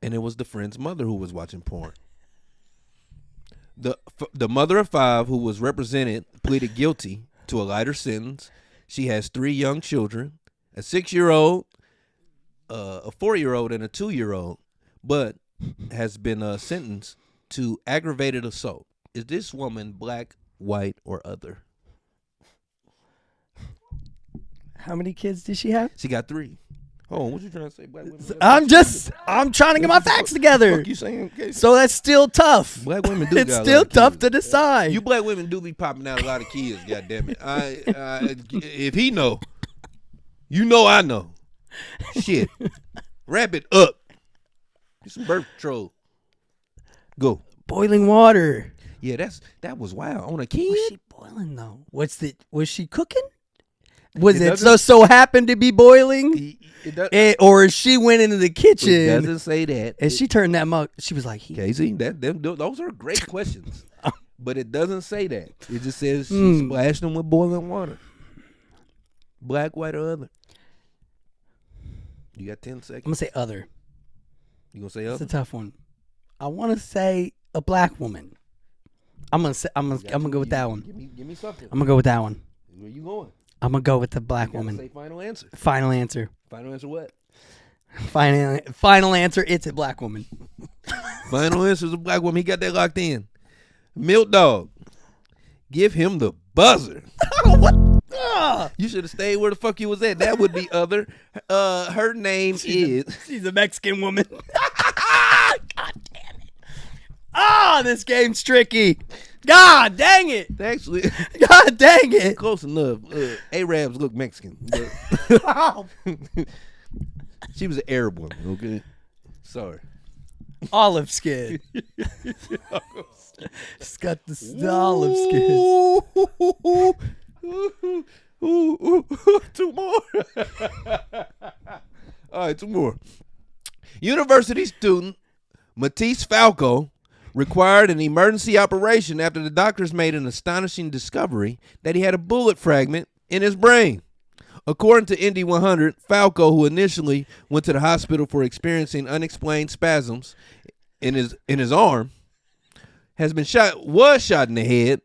and it was the friend's mother who was watching porn. The mother of 5, who was represented, pleaded guilty to a lighter sentence. She has 3 young children, a 6-year-old, a 4-year-old, and a 2-year-old, but has been sentenced to aggravated assault. Is this woman black, white, or other? How many kids did she have? She got 3. Hold on, what you trying to say, black women? I'm trying to get my facts together. What you saying? Okay. So that's still tough. Black women do It's got a still lot of tough kids. to decide. You black women do be popping out a lot of kids, goddammit. If he know, you know I know. Shit. Wrap it up. Do some birth control. Go. Boiling water. Yeah, that was wild. On a kid? Was she boiling though? Was she cooking? Was It it doesn't- so happened to be boiling? Or she went into the It kitchen doesn't say that. and she turned that mug. She was like, Casey, those are great questions. But it doesn't say that. It just says she splashed them with boiling water. Black, white, or other. You got 10 I'm seconds. gonna say other. You gonna say It's a other? tough one. I want to say a black woman. I'm gonna go with that one. Give me something. I'm gonna go with that one. Where you going? I'm gonna go with the black You gotta woman. say final answer. Final answer. Final answer what? Final answer. It's a black woman. Final answer is a black woman. He got that locked in. Milk Dog. Give him the buzzer. What? You should have stayed where the fuck you was at. That would be other. Her name is. She's a Mexican woman. God damn it. Ah, this game's tricky. God dang it. Actually, God dang it. close enough. Arabs look Mexican. But Oh, she was an Arab woman, okay? Sorry. olive skin. She's got the olive skin. Two more. All right, two more. University student Matisse Falco required an emergency operation after the doctors made an astonishing discovery that he had a bullet fragment in his brain. According to Indy 100, Falco, who initially went to the hospital for experiencing unexplained spasms in his arm, was shot in the head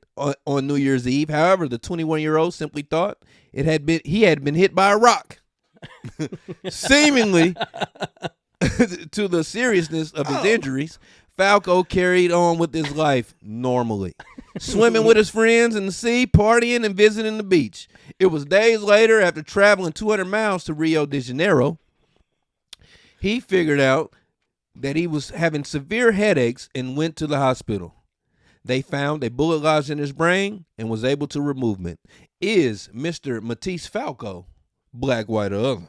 on New Year's Eve. However, the 21-year-old simply thought he had been hit by a rock. Seemingly to the seriousness of his injuries, Falco carried on with his life normally, swimming with his friends in the sea, partying, and visiting the beach. It was days later, after traveling 200 miles to Rio de Janeiro, he figured out that he was having severe headaches and went to the hospital. They found a bullet lodged in his brain and was able to remove it. Is Mr. Matisse Falco black, white, or other?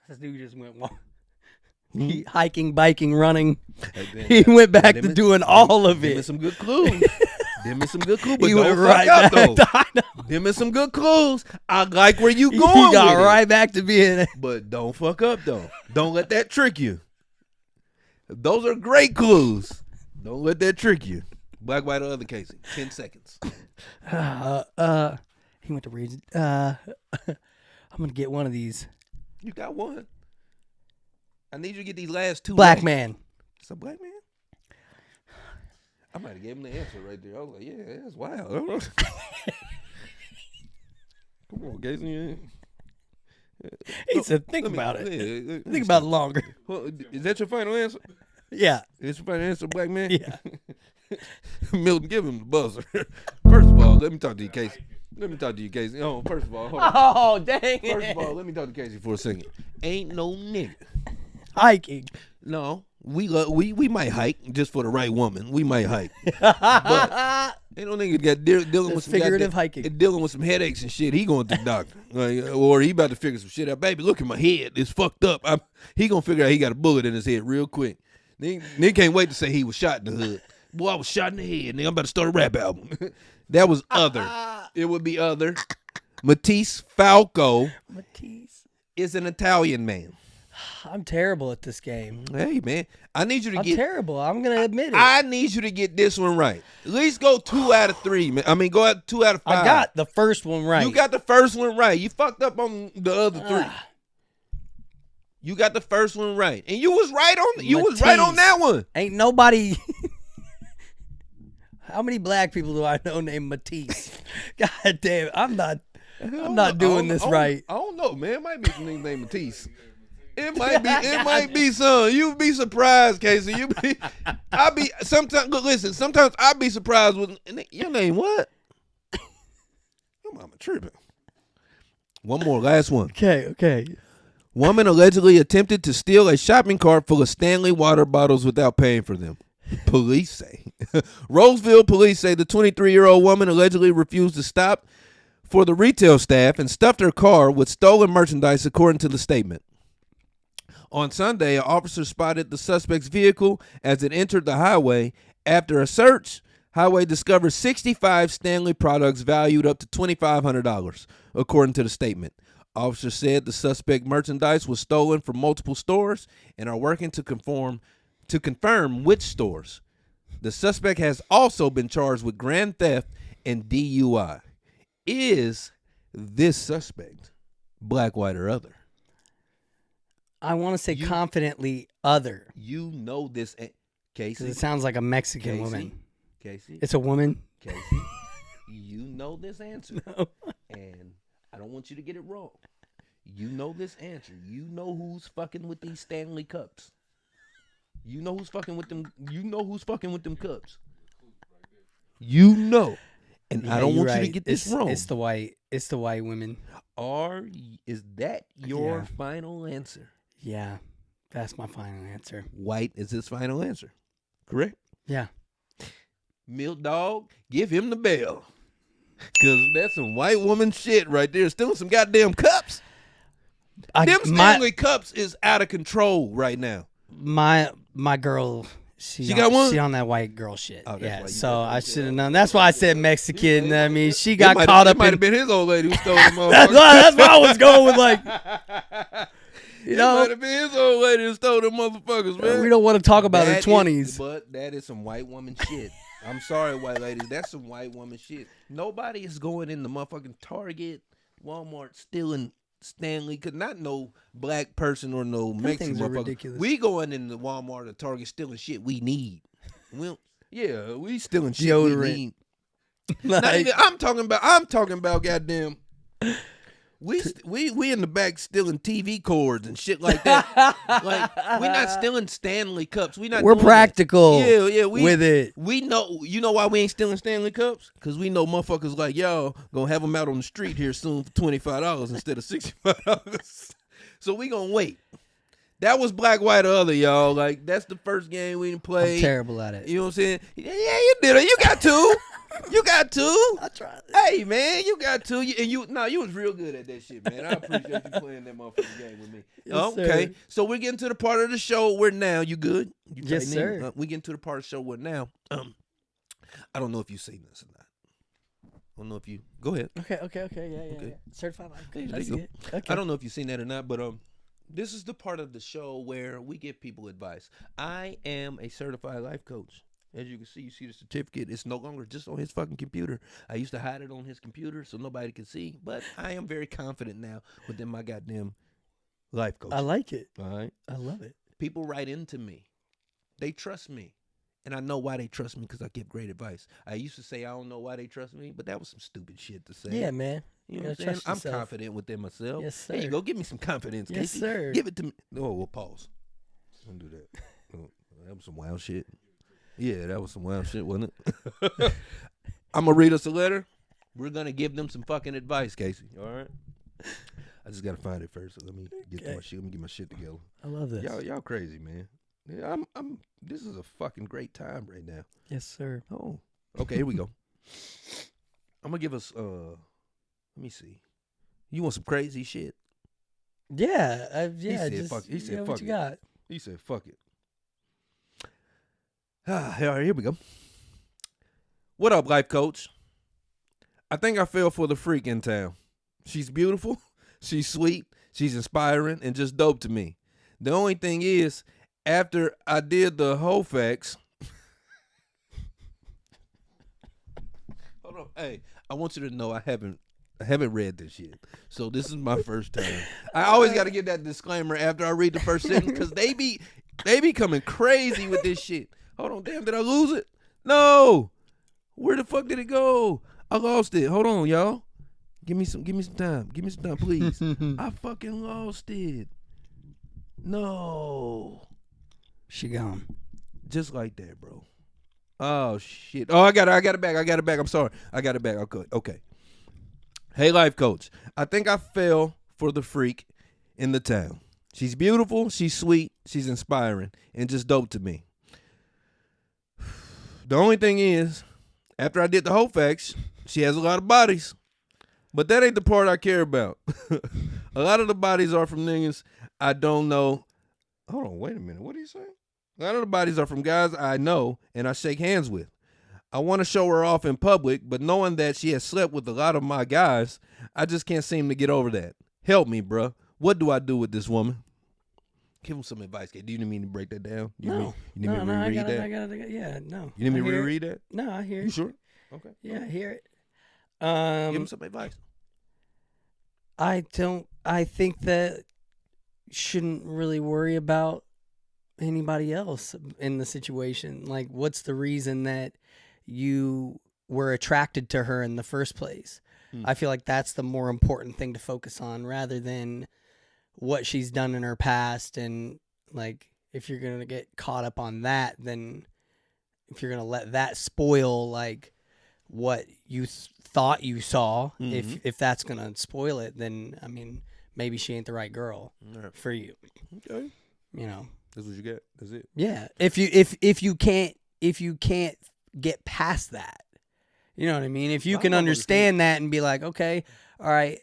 This dude just went hiking, biking, running. He went back to doing all of Give me it. some good clues. Give me some good clues. But He don't went fuck right up, back. though. I know. Give me some good clues. I like where you He going got with right back to being. it. But don't fuck up, though. Don't let that trick you. Those are great clues. Don't let that trick you. Black, white, or other, Casey. 10 seconds. He went to Region. I'm gonna get one of these. You got one. I need you to get these last two. Black right. man. It's a black man? I might have gave him the answer right there. I was like, yeah, that's wild. Come on, Casey. He said, "Think about it. Yeah, Think about it longer." Is that your final answer? Yeah. Is your final answer, black man? Yeah. Milton, give him the buzzer. First of all, let me talk to you, Casey. Oh, first of all, hold on. Oh dang it! First of all, let me talk to Casey for a second. Ain't no nigga. Hiking. No, we might hike just for the right woman. We might hike, but ain't no nigga got dealing with some figurative hiking. dealing with some headaches and shit. He going to the doctor, or he about to figure some shit out. Baby, look at my head. It's fucked up. He gonna figure out he got a bullet in his head real quick. Nigga can't wait to say he was shot in the hood. Boy, I was shot in the head. Nigga, I'm about to start a rap album. That was other. It would be other. Matisse Falco Matisse. is an Italian man. I'm terrible at this game. Hey, man, I need you to I'm get. terrible. I'm gonna admit it. I need you to get this one right. At least go 2 out of 3, man. I mean, go out 2 out of 5. I got the first one right. You got the first one right. You fucked up on the other 3. You got the first one right, and you was right on. You was right on that one. Ain't nobody. How many black people do I know named Matisse? God damn, I'm not doing this right. I don't know, man. It might be some nigga named Matisse. It might be. It might be some. You'd be surprised, Casey. I be sometimes. Look, listen. Sometimes I be surprised with your name. What? Your mama tripping. One more, last one. Okay. Woman allegedly attempted to steal a shopping cart full of Stanley water bottles without paying for them. Police say. Roseville police say the 23-year-old woman allegedly refused to stop for the retail staff and stuffed her car with stolen merchandise, according to the statement. On Sunday, an officer spotted the suspect's vehicle as it entered the highway. After a search, Highway discovered 65 Stanley products valued up to $2,500, according to the statement. Officers said the suspect merchandise was stolen from multiple stores and are working to confirm which stores. The suspect has also been charged with grand theft and DUI. Is this suspect black, white, or other? I want to say confidently other. You know this, Casey. 'Cause it sounds like a Mexican Casey, woman. Casey. It's a woman. Casey. You know this answer. No. And I don't want you to get it wrong. You know this answer. You know who's fucking with these Stanley cups. You know who's fucking with them. You know who's fucking with them cups. You know. And Yeah, I don't you're want you to right. get this wrong. It's the white women. Is that your Yeah. final answer? Yeah, that's my final answer. White is his final answer. Correct? Yeah. Milk Dog, give him the bell. Cause that's some white woman shit right there. Stealing some goddamn cups. Them Stanley cups is out of control right now. My girl, she got one? She on that white girl shit. Oh, that's Yeah, why you so got I that should have shit. known. That's why I said Mexican. I mean, she got caught up It might in. have been his old lady who stole the motherfucker. That's why I was going with like, you It know, might have been his old lady who stole the motherfuckers, man. we don't want to talk about her That 20s. is- but that is some white woman shit. I'm sorry, white ladies. That's some white woman shit. Nobody is going in the motherfucking Target, Walmart stealing Stanley. Could not no black person or no Mexican things are motherfucker. ridiculous. We going in the Walmart or Target stealing shit we need. We stealing shit Deodorant. we need. Not Like, even- I'm talking about goddamn. We in the back stealing TV cords and shit like that. Like we not stealing Stanley cups. We're we're doing that. practical. Yeah. with it. We know. You know why we ain't stealing Stanley cups? Because we know motherfuckers like y'all gonna have them out on the street here soon for $25 instead of $65. So we gonna wait. That was black, white, or other, y'all. Like that's the first game we didn't play. I'm terrible at it. You know what I'm saying? Yeah, you did it. You got two. You got two. I tried. Hey man, you got two. You was real good at that shit, man. I appreciate you playing that motherfucking game with me. Yes, Okay, sir. so we're getting to the part of the show where now you good? You Yes, tighten in? sir. We getting to the part of the show where now. I don't know if you've seen this or not. I don't know if you go ahead. Okay. Yeah. Okay. Certified life There coach. you I see go. it. Okay. I don't know if you've seen that or not, but this is the part of the show where we give people advice. I am a certified life coach. As you can see, the certificate. It's no longer just on his fucking computer. I used to hide it on his computer so nobody could see, but I am very confident now within my goddamn life coach. I like it. All right. I love it. People write into me. They trust me. And I know why they trust me because I give great advice. I used to say I don't know why they trust me, but that was some stupid shit to say. Yeah, man. You know what I'm gotta saying? trust I'm yourself. confident within myself. Yes, There you sir. go. Give me some confidence, Yes, Casey. sir. Give it to me. Oh, we'll pause. Don't do that. Oh, that was some wild shit. Yeah, that was some wild shit, wasn't it? I'm going to read us a letter. We're going to give them some fucking advice, Casey. All right? I just got to find it first. So let me get to my shit. Let me get my shit together. I love this. Y'all crazy, man. Yeah, this is a fucking great time right now. Yes, sir. Oh, okay, here we go. I'm going to give us, let me see. You want some crazy shit? Yeah. He said just, fuck- he said what fuck you it. got? He said, fuck it. All right, here we go. What up, life coach? I think I fell for the freak in town. She's beautiful, she's sweet, she's inspiring, and just dope to me. The only thing is, after I did the whole facts, hold on, hey, I want you to know I haven't read this yet, so this is my first time. I always got to give that disclaimer after I read the first sentence because they be coming crazy with this shit. Hold on, damn, did I lose it? No, where the fuck did it go? I lost it. Hold on, y'all. Give me some time. Give me some time, please. I fucking lost it. No, She gone. just like that, bro. Oh shit. Oh, I got it back. I'm sorry. I got it back. Okay. Hey, life coach. I think I fell for the freak in the town. She's beautiful, she's sweet, she's inspiring, and just dope to me. The only thing is, after I did the whole facts, she has a lot of bodies. But that ain't the part I care about. A lot of the bodies are from niggas I don't know. Hold on, wait a minute. What are you saying? A lot of the bodies are from guys I know and I shake hands with. I want to show her off in public, but knowing that she has slept with a lot of my guys, I just can't seem to get over that. Help me, bruh. What do I do with this woman? Give him some advice. Do you need me to break that down? You need me to reread that? I got it. Yeah, no. You need me I to hear it. reread that? No, I hear You it. sure? Okay. Yeah, I hear it. Give him some advice. I think that you shouldn't really worry about anybody else in the situation. Like, what's the reason that you were attracted to her in the first place? I feel like that's the more important thing to focus on rather than what she's done in her past. And like, if you're going to get caught up on that, then if you're going to let that spoil like what you thought you saw. Mm-hmm. If that's gonna spoil it, then I mean, maybe she ain't the right girl Right. for you. Okay. You know. That's what you got. That's it. Yeah. If you can't get past that, you know what I mean. If you lot of can motherfuckers understand that and be like, okay, all right,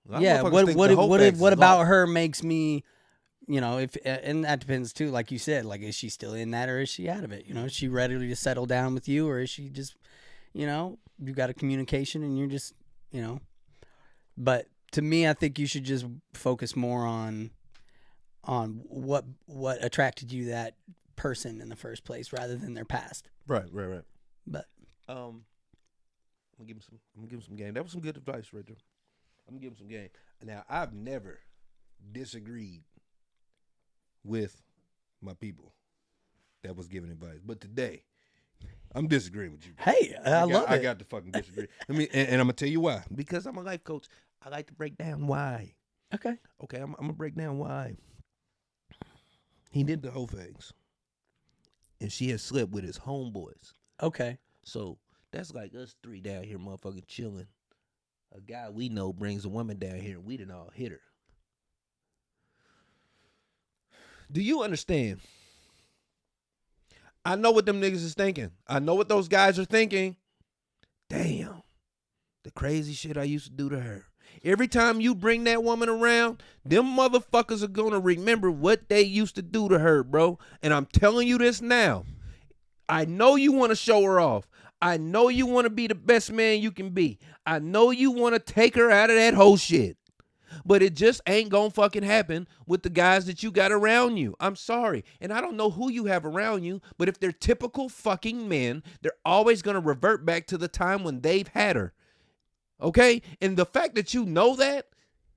A lot of yeah. motherfuckers What think what the whole what facts what is about off. her makes me, you know, if and that depends too. Like you said, like is she still in that or is she out of it? You know, is she ready to settle down with you or is she just, you know, you got a communication and you're just, you know. But to me, I think you should just focus more on what attracted you to that person in the first place rather than their past. Right. But I'm gonna give him some game. That was some good advice right there. I'm gonna give him some game. Now I've never disagreed with my people that was giving advice, but today I'm disagreeing with you. hey, I love I it. got to fucking disagree. I mean, and I'm gonna tell you why. Because I'm a life coach. I like to break down why. Okay. Okay, I'm gonna break down why. He did the whole things, and she had slept with his homeboys. Okay. So that's like us three down here, motherfucking chilling. A guy we know brings a woman down here, and we done all hit her. Do you understand? I know what them niggas is thinking. I know what those guys are thinking. Damn, the crazy shit I used to do to her. Every time you bring that woman around, them motherfuckers are gonna remember what they used to do to her, bro. And I'm telling you this now. I know you want to show her off. I know you want to be the best man you can be. I know you want to take her out of that whole shit. But it just ain't gonna fucking happen with the guys that you got around you. I'm sorry. And I don't know who you have around you, but if they're typical fucking men, they're always gonna revert back to the time when they've had her. Okay? And the fact that you know that,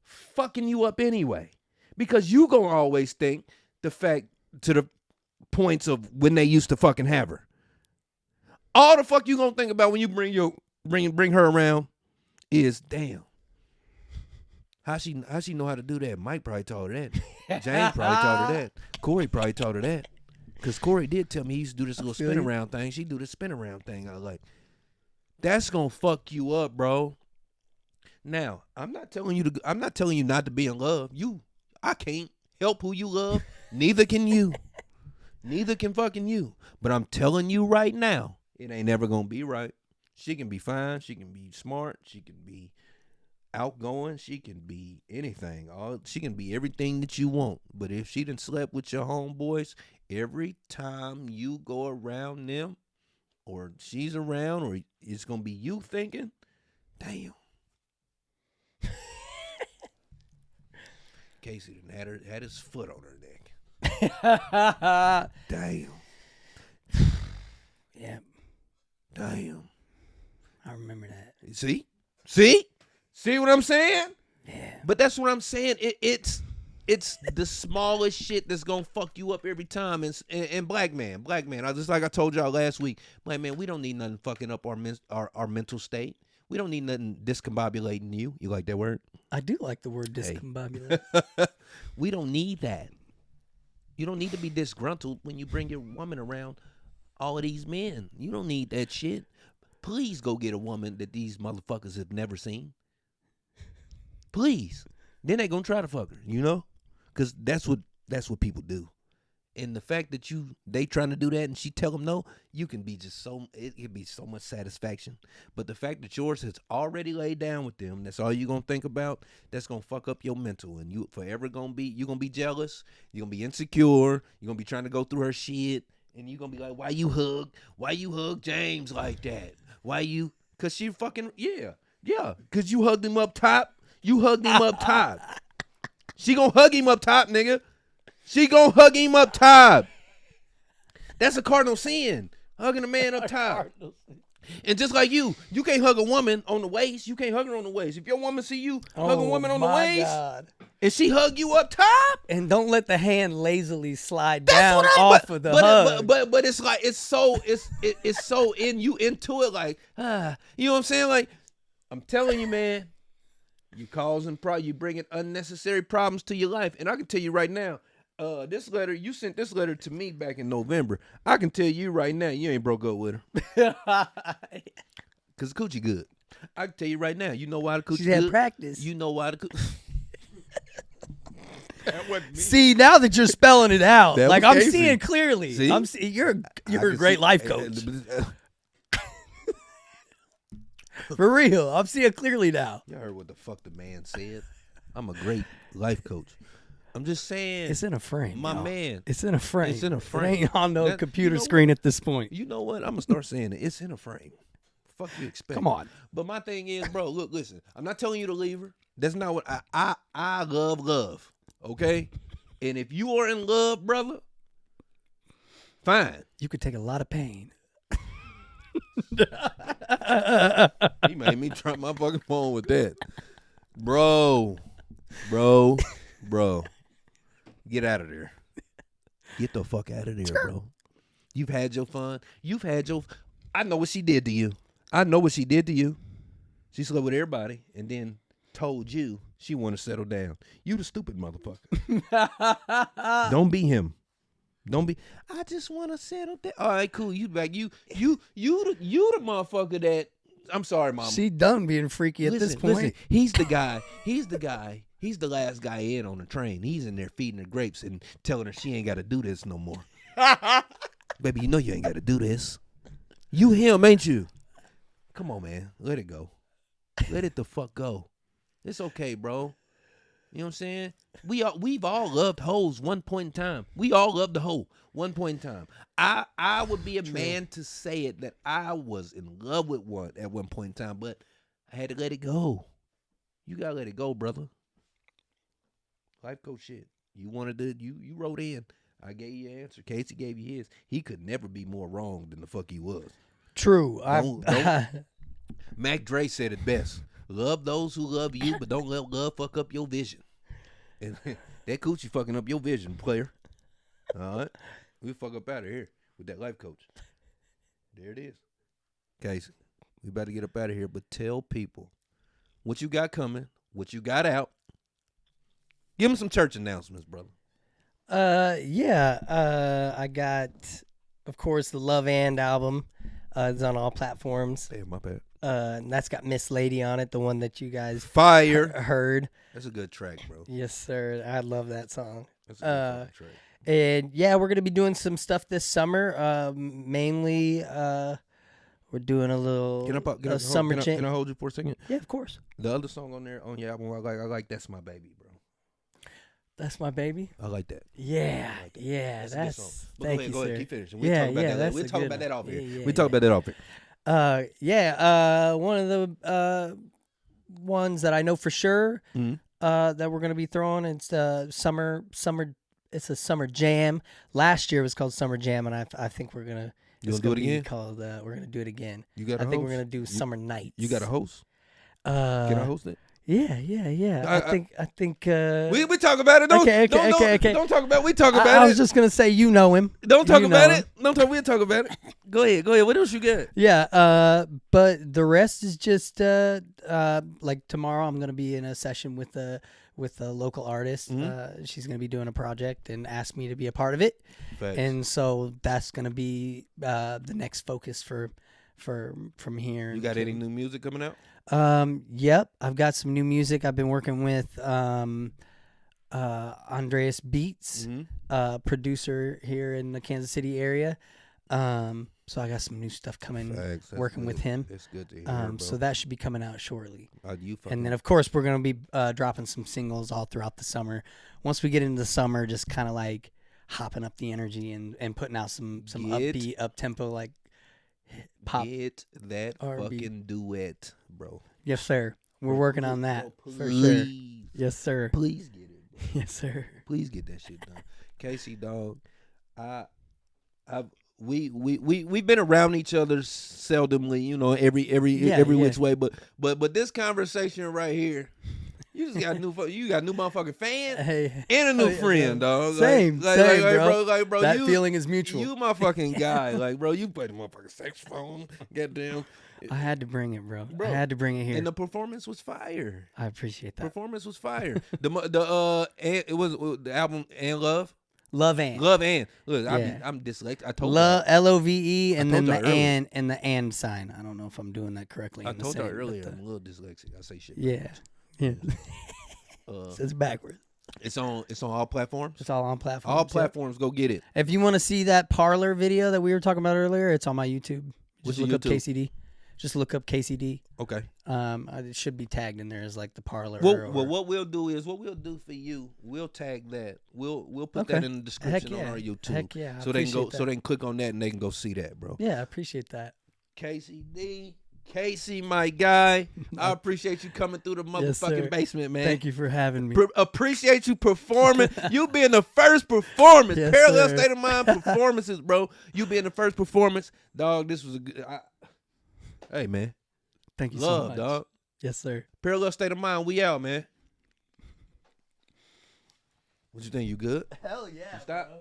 fucking you up anyway. Because you gonna always think the fact to the points of when they used to fucking have her. All the fuck you gonna think about when you bring her around is, damn, how she know how to do that? Mike probably taught her that. James probably taught her that. Corey probably taught her that. Because Corey did tell me he used to do this little feel spin you. around thing. She do this spin around thing. I was like, that's gonna fuck you up, bro. Now, I'm not telling you not to be in love. I can't help who you love. Neither can you. Neither can fucking you. But I'm telling you right now, it ain't never gonna be right. She can be fine. She can be smart. She can be outgoing. She can be anything. She can be everything that you want. But if she done slept with your homeboys, every time you go around them, or she's around, or it's gonna be you thinking, damn. Casey done had his foot on her neck. Damn. Yeah, Damn. I remember that. See what I'm saying? Yeah. But that's what I'm saying. It's the smallest shit that's gonna fuck you up every time. And black man, I just like I told y'all last week, black man, we don't need nothing fucking up our mental state. We don't need nothing discombobulating you. You like that word? I do like the word Hey. discombobulate. We don't need that. You don't need to be disgruntled when you bring your woman around all of these men. You don't need that shit. Please go get a woman that these motherfuckers have never seen. Please. Then they gonna try to fuck her, you know? Because that's what people do. And the fact that they trying to do that and she tell them no, you can be it can be so much satisfaction. But the fact that yours has already laid down with them, that's all you're gonna think about, that's gonna fuck up your mental. And you forever you're gonna be jealous, you're gonna be insecure, you're gonna be trying to go through her shit, and you're gonna be like, why you hug James like that? Cause she fucking, yeah, cause you hugged him up top. She gonna hug him up top, nigga. She gonna hug him up top. That's a cardinal sin. Hugging a man up top. And just like you can't hug a woman on the waist. You can't hug her on the waist. If your woman see you hug a woman on the waist, God. and she hug you up top, And don't let the hand lazily slide down off of the hug. but it's like it's so in you into it, like you know what I'm saying? Like, I'm telling you, man, you bringing unnecessary problems to your life. And I can tell you right now, you sent this letter to me back in November. I can tell you right now, you ain't broke up with her. Cause the coochie good. I can tell you right now. You know why the coochie She's had good? practice. You know why the coochie. That wasn't me. See, now that you're spelling it out, That like was I'm Casey. seeing clearly. See? You're I a can great see- life coach. For real. I'm seeing clearly now. Y'all heard what the fuck the man said? I'm a great life coach. I'm just saying. It's in a frame. My y'all. man. It's in a frame. It's in a It frame. ain't on no That- computer you know screen at this point. You know what? I'm gonna start saying it. It's in a frame. Fuck you expect. Come on. But my thing is, bro. Look, listen. I'm not telling you to leave her. That's not what I love. Love. Okay. And if you are in love, brother, fine. You could take a lot of pain. He made me drop my fucking phone with that, bro. Get out of there. Get the fuck out of there, bro. You've had your fun. I know what she did to you. She slept with everybody and then told you she want to settle down. You the stupid motherfucker. Don't be him. I just want to settle down. All right, cool. You back. You the motherfucker that. I'm sorry, mama. She done being freaky at this point. Listen, he's the guy. He's the last guy in on the train. He's in there feeding her grapes and telling her she ain't got to do this no more. Baby, you know you ain't got to do this. You him, ain't you? Come on, man. Let it go. Let it the fuck go. It's okay, bro. You know what I'm saying? We've all loved hoes one point in time. We all loved the hoe one point in time. I would be a man to say it that I was in love with one at one point in time, but I had to let it go. You gotta let it go, brother. Life coach shit. You wanted to you wrote in. I gave you your answer. Casey gave you his. He could never be more wrong than the fuck he was. True. Don't- Mac Dre said it best. Love those who love you, but don't let love fuck up your vision. And that coochie fucking up your vision, player. All right? We fuck up out of here with that life coach. There it is. Casey, we about to get up out of here, but tell people what you got coming, what you got out. Give them some church announcements, brother. I got, of course, the Love and album. It's on all platforms. Damn, my bad. And that's got Miss Lady on it, the one that you guys Fire. heard. That's a good track, bro. Yes, sir. I love that song. That's a good fucking track. And yeah, we're gonna be doing some stuff this summer. Mainly, we're doing a little summer Can I hold you for a second? Yeah, of course. The other song on there on your album, I like That's My Baby, bro. That's my baby. I like that. Yeah, I like that. yeah. That's a good song. That's But thank go ahead, you, go sir. ahead, keep finishing. We'll Yeah, talk about yeah, that. that's We'll a talk good about that one. off here. Yeah, We'll talk about that off here. One of the ones that I know for sure that we're gonna be throwing. It's summer. It's a summer jam. Last year it was called Summer Jam, and I think we're gonna. You it's gonna do it be again? Called, we're gonna do it again. You got a I think host? we're gonna do Summer Nights. You got a host? Can I host it? Yeah. I think. We talk about it. Okay. Don't talk about it. We talk about I it. was just gonna say you know him. Don't talk You about know it. We'll talk about it. Go ahead. What else you got? Yeah, but the rest is just like tomorrow I'm gonna be in a session with a local artist. She's gonna be doing a project and asked me to be a part of it, Facts. and so that's gonna be the next focus for from here. You got any new music coming out? Yep, I've got some new music. I've been working with Andreas Beats, producer here in the Kansas City area. So I got some new stuff coming. Facts. That's Working good. with him. It's good to hear, bro. So that should be coming out shortly. And And then, of course, we're going to be dropping some singles all throughout the summer. Once we get into the summer, just kind of like hopping up the energy and putting out some upbeat, up-tempo, like pop. Get that R&B. fucking duet, bro. Yes, sir. We're working on that for sure. Please. Yes, sir. Please get it, bro. Yes, sir. Please get that shit done. Casey, dog, we've been around each other seldomly, you know, every which way, but this conversation right here, you just got a new motherfucking fan Hey. and a new friend, dog. Same, bro. That feeling is mutual. You my fucking guy, like, bro. You play the motherfucking saxophone, goddamn. I had to bring it, bro. Bro, I had to bring it here. And the performance was fire. I appreciate that. Performance was fire. It was the album And Love. Love and. Love and. Look, Yeah. I'm dyslexic. I told Love LOVE and then told the y'all earlier. and the and sign. I don't know if I'm doing that correctly. I in the told y'all saying, but earlier the- I'm a little dyslexic. I say shit. Yeah. Yeah. Uh, It's backwards. it's on all platforms. It's all on platforms. All yep. platforms, go get it. If you want to see that parlor video that we were talking about earlier, it's on my YouTube. What's Just your look up YouTube? KCD. Just look up KCD. Okay. It should be tagged in there as like the parlor. Well, or, what we'll do for you, we'll tag that. We'll put Okay. that in the description Heck on yeah. our YouTube. Heck yeah, I So they can go. appreciate So that. they can click on that and they can go see that, bro. Yeah, I appreciate that. KCD, Casey, my guy. I appreciate you coming through the Yes, motherfucking sir. basement, man. Thank you for having me. Appreciate you performing. You being the first performance. Yes, Parallel sir. State of Mind performances, bro. You being the first performance, dog. This was a good. Hey, man. Thank you so Love, much. dog. Yes, sir. Parallel State of Mind. We out, man. What you think? You good? Hell yeah. Stop.